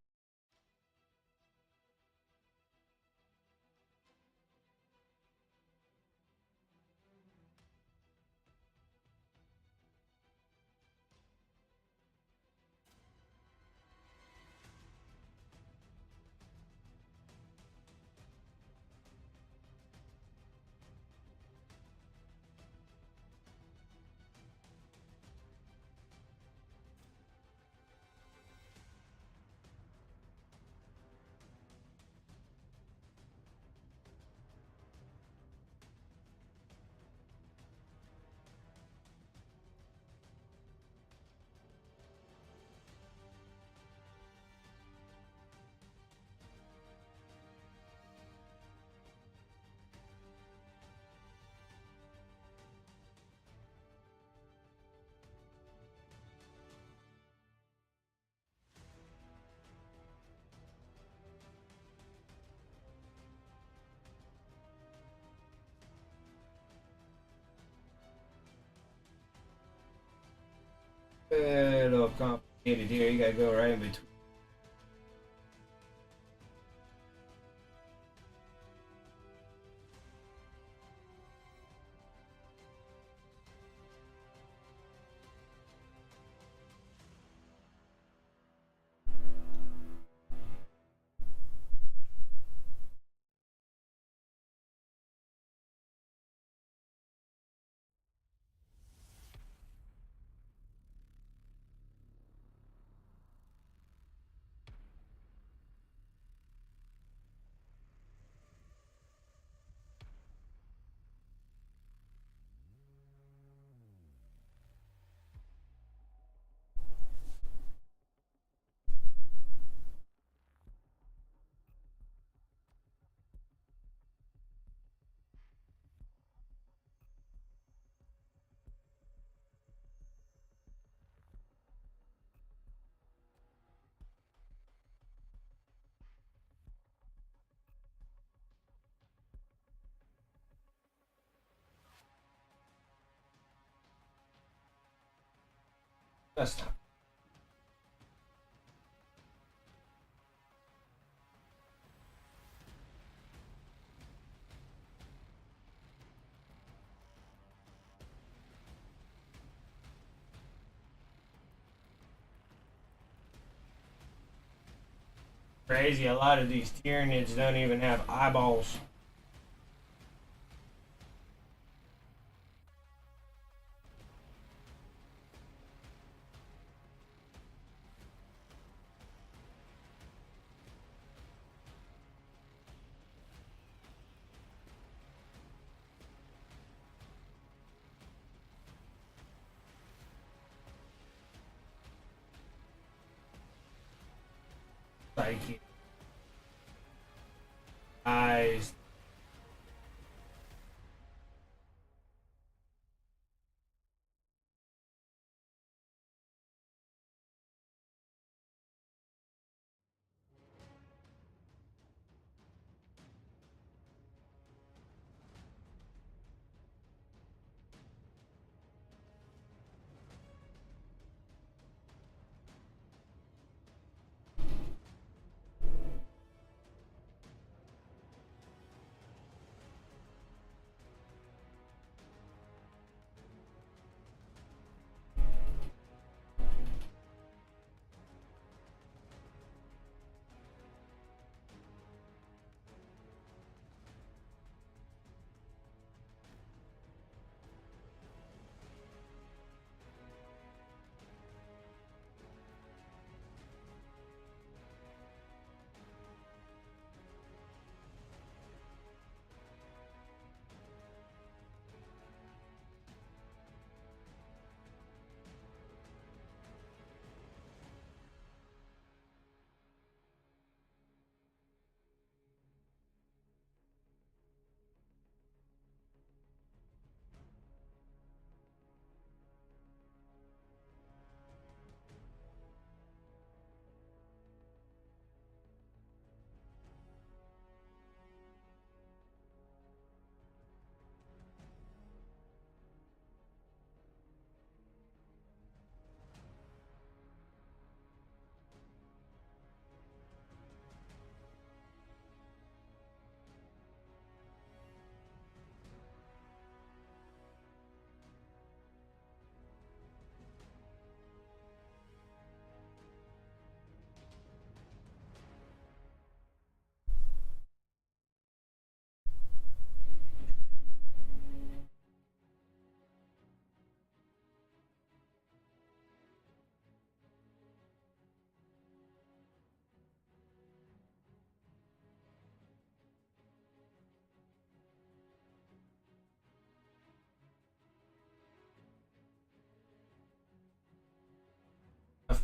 A little complicated here. You gotta go right in between. That's not crazy. A lot of these Tyranids don't even have eyeballs. Like eyes.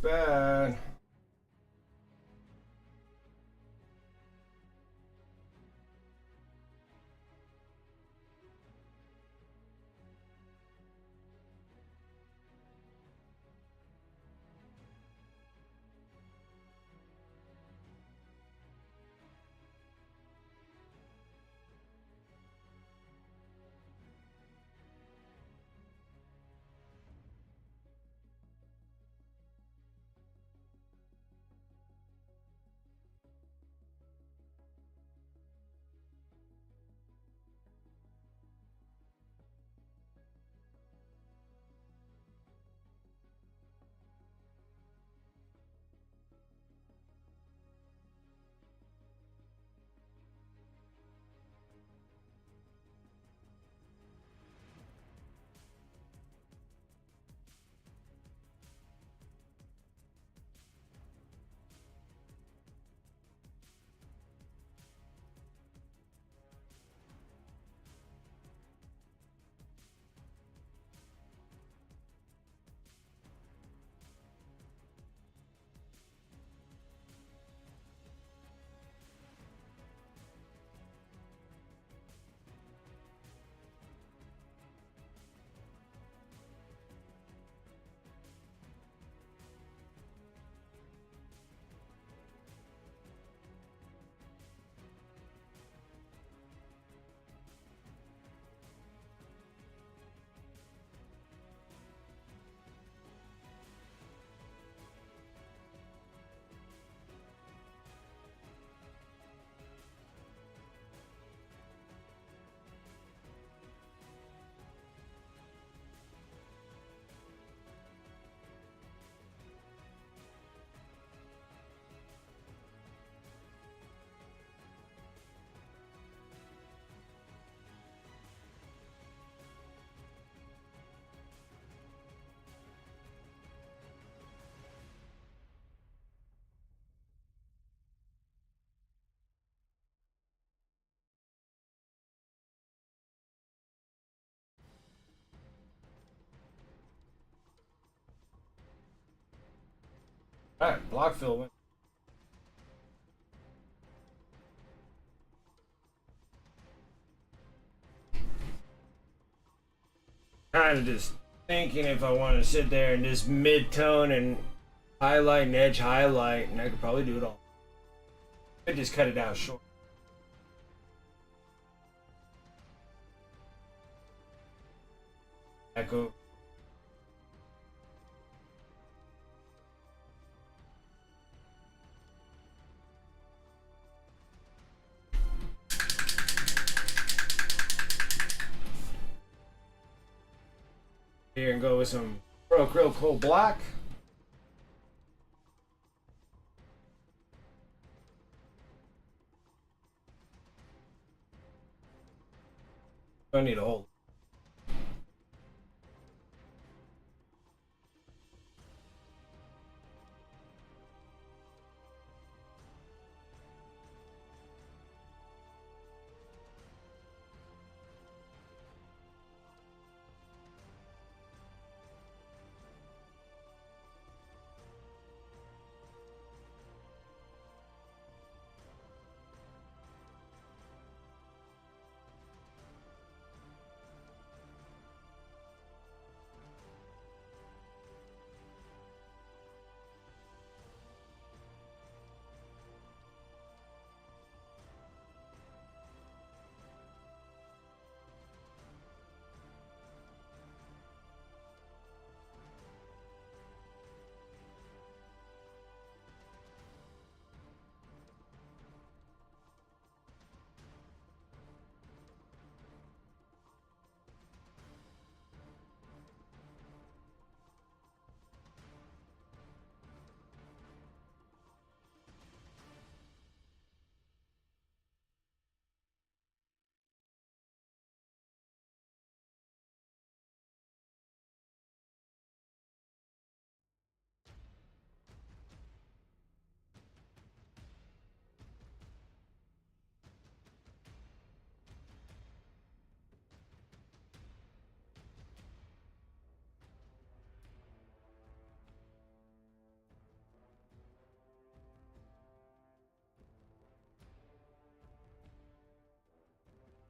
bad. Alright, block fill win. Kind of just thinking if I want to sit there and just mid-tone and highlight and edge highlight, and I could probably do it all. I could just cut it out short. Echo. Here and go with some Acryl coal black. Don't need a whole.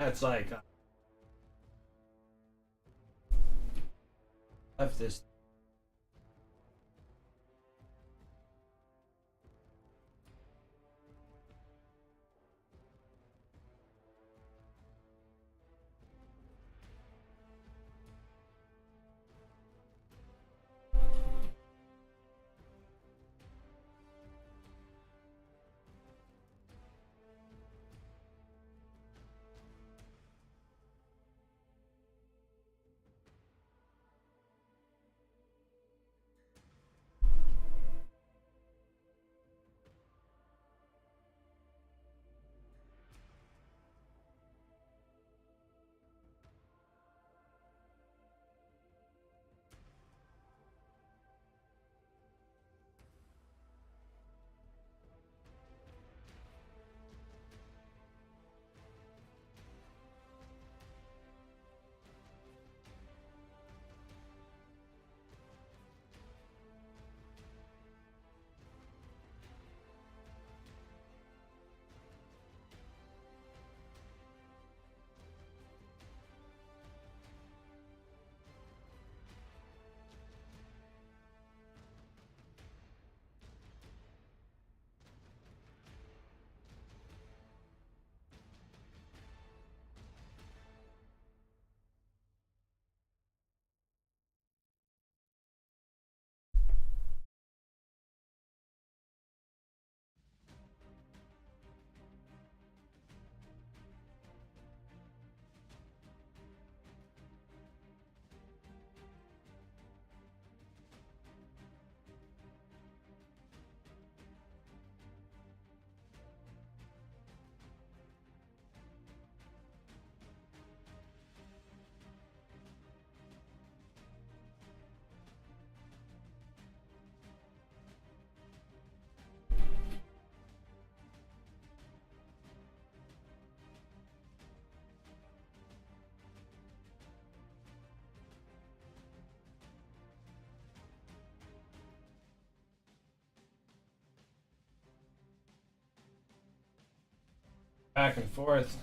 That's like left this. Back and forth.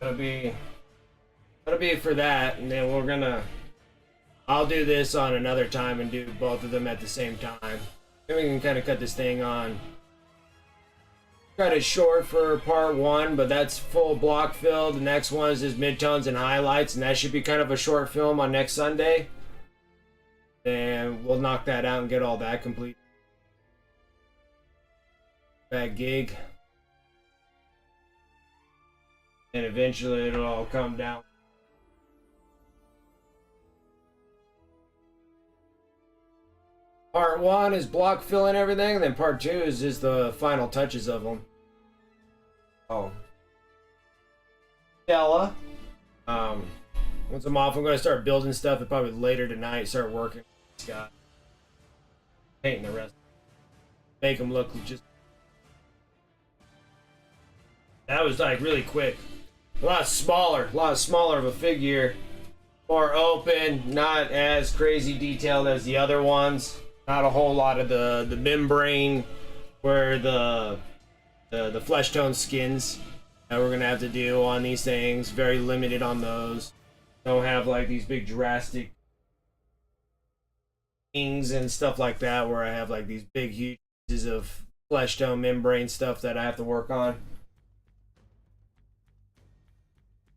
That'll be for that, and then I'll do this on another time and do both of them at the same time. Then we can kind of cut this thing on. Cut it short for part one, but that's full block fill. The next one is his midtones and highlights, and that should be kind of a short film on next Sunday. And we'll knock that out and get all that complete. That gig. And eventually it'll all come down. Part one is block filling everything, and then part two is just the final touches of them. Oh. Stella. Once I'm off, I'm going to start building stuff and probably later tonight start working with this guy. Painting the rest. Make them look just... That was like really quick. A lot smaller of a figure. More open, not as crazy detailed as the other ones. Not a whole lot of the membrane where the flesh tone skins that we're gonna have to do on these things. Very limited on those. Don't have like these big drastic things and stuff like that where I have like these big huge pieces of flesh tone membrane stuff that I have to work on.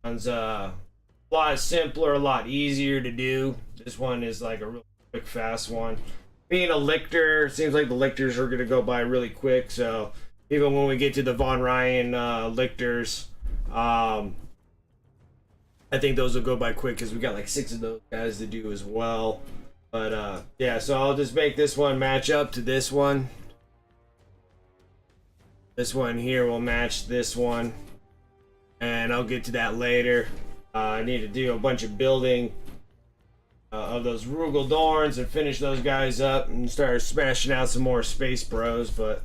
One's a lot simpler, a lot easier to do. This one is like a real quick, fast one. Being a lictor, seems like the lictors are gonna go by really quick. So even when we get to the Von Ryan lictors, I think those will go by quick because we got like 6 of those guys to do as well. But yeah, so I'll just make this one match up to this one. This one here will match this one. And I'll get to that later. I need to do a bunch of building of those Rugal Dorns and finish those guys up and start smashing out some more Space Bros. But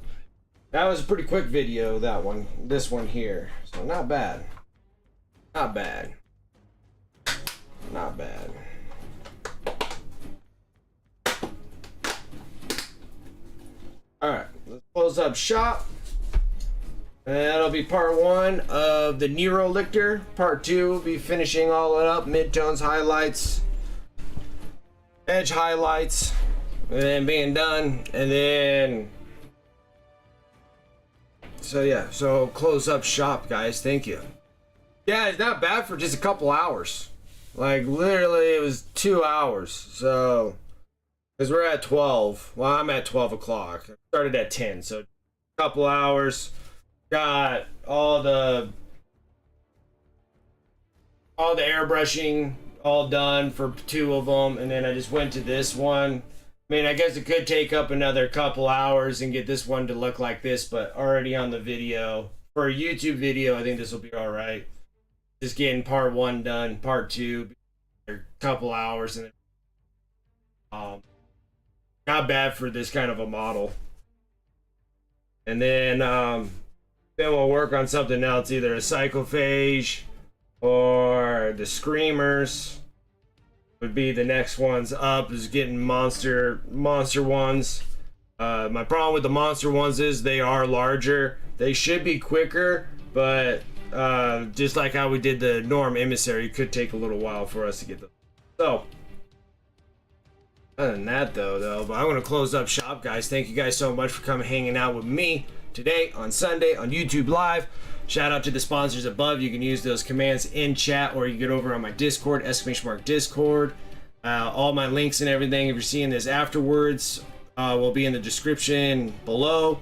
that was a pretty quick video, that one. This one here. So not bad. Not bad. Not bad. Alright, let's close up shop. And that'll be part 1 of the Neurolictor. Part 2 will be finishing all it up. Midtones, highlights, edge highlights, and then being done. And then... So yeah, so close up shop, guys. Thank you. Yeah, it's not bad for just a couple hours. Like, literally, it was 2 hours. So... Because we're at 12. Well, I'm at 12 o'clock. I started at 10, so a couple hours. Got all the airbrushing all done for 2 of them, and then I just went to this one. I mean, I guess it could take up another couple hours and get this one to look like this, but already on the video. For a YouTube video, I think this will be alright. Just getting part 1 done, part 2, a couple hours, and then, not bad for this kind of a model. And then we'll work on something else, either a Psychophage or the Screamers would be the next ones up, is getting monster ones. My problem with the monster ones is they are larger. They should be quicker, but just like how we did the Norm Emissary, it could take a little while for us to get them. So other than that, though, but I'm going to close up shop, guys. Thank you guys so much for coming hanging out with me today on Sunday on YouTube Live. Shout out to the sponsors above. You can use those commands in chat, or you can get over on my Discord, !Discord. All my links and everything, if you're seeing this afterwards, will be in the description below.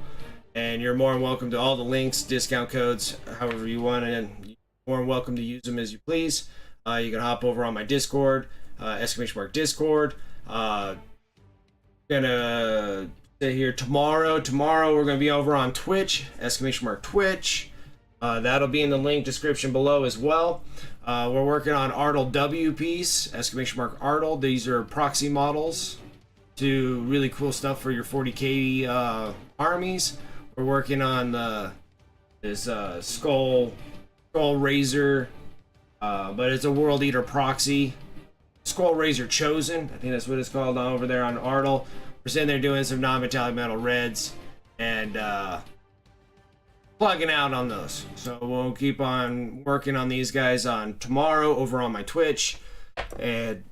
And you're more than welcome to all the links, discount codes, however you want, and you're more than welcome to use them as you please. You can hop over on my Discord, !Discord. Gonna sit here tomorrow. Tomorrow we're gonna be over on Twitch, !Twitch. That'll be in the link description below as well. We're working on Arnold W piece, !Arnold. These are proxy models to really cool stuff for your 40k armies. We're working on this skull razor, but it's a World Eater proxy. Skull Razor Chosen, I think that's what it's called over there on Arnold. We're sitting there doing some non-metallic metal reds and plugging out on those. So we'll keep on working on these guys on tomorrow over on my Twitch and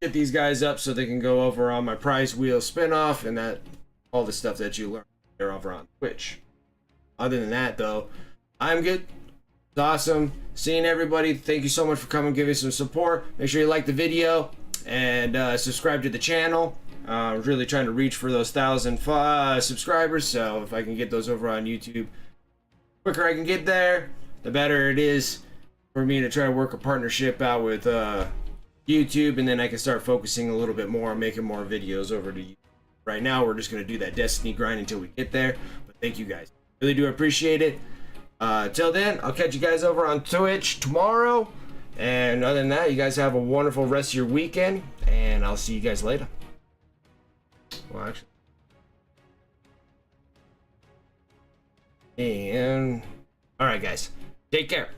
get these guys up so they can go over on my Prize Wheel spinoff and that all the stuff that you learn there over on Twitch. Other than that, though, I'm good. It's awesome seeing everybody. Thank you so much for coming, giving some support. Make sure you like the video and subscribe to the channel. Really trying to reach for those 1,000 subscribers, so if I can get those over on YouTube, the quicker I can get there, the better it is for me to try to work a partnership out with YouTube, and then I can start focusing a little bit more on making more videos over to YouTube. Right now, we're just going to do that Destiny grind until we get there, but thank you guys. Really do appreciate it. Till then, I'll catch you guys over on Twitch tomorrow. And other than that, you guys have a wonderful rest of your weekend, and I'll see you guys later. Well, actually. And alright guys, take care.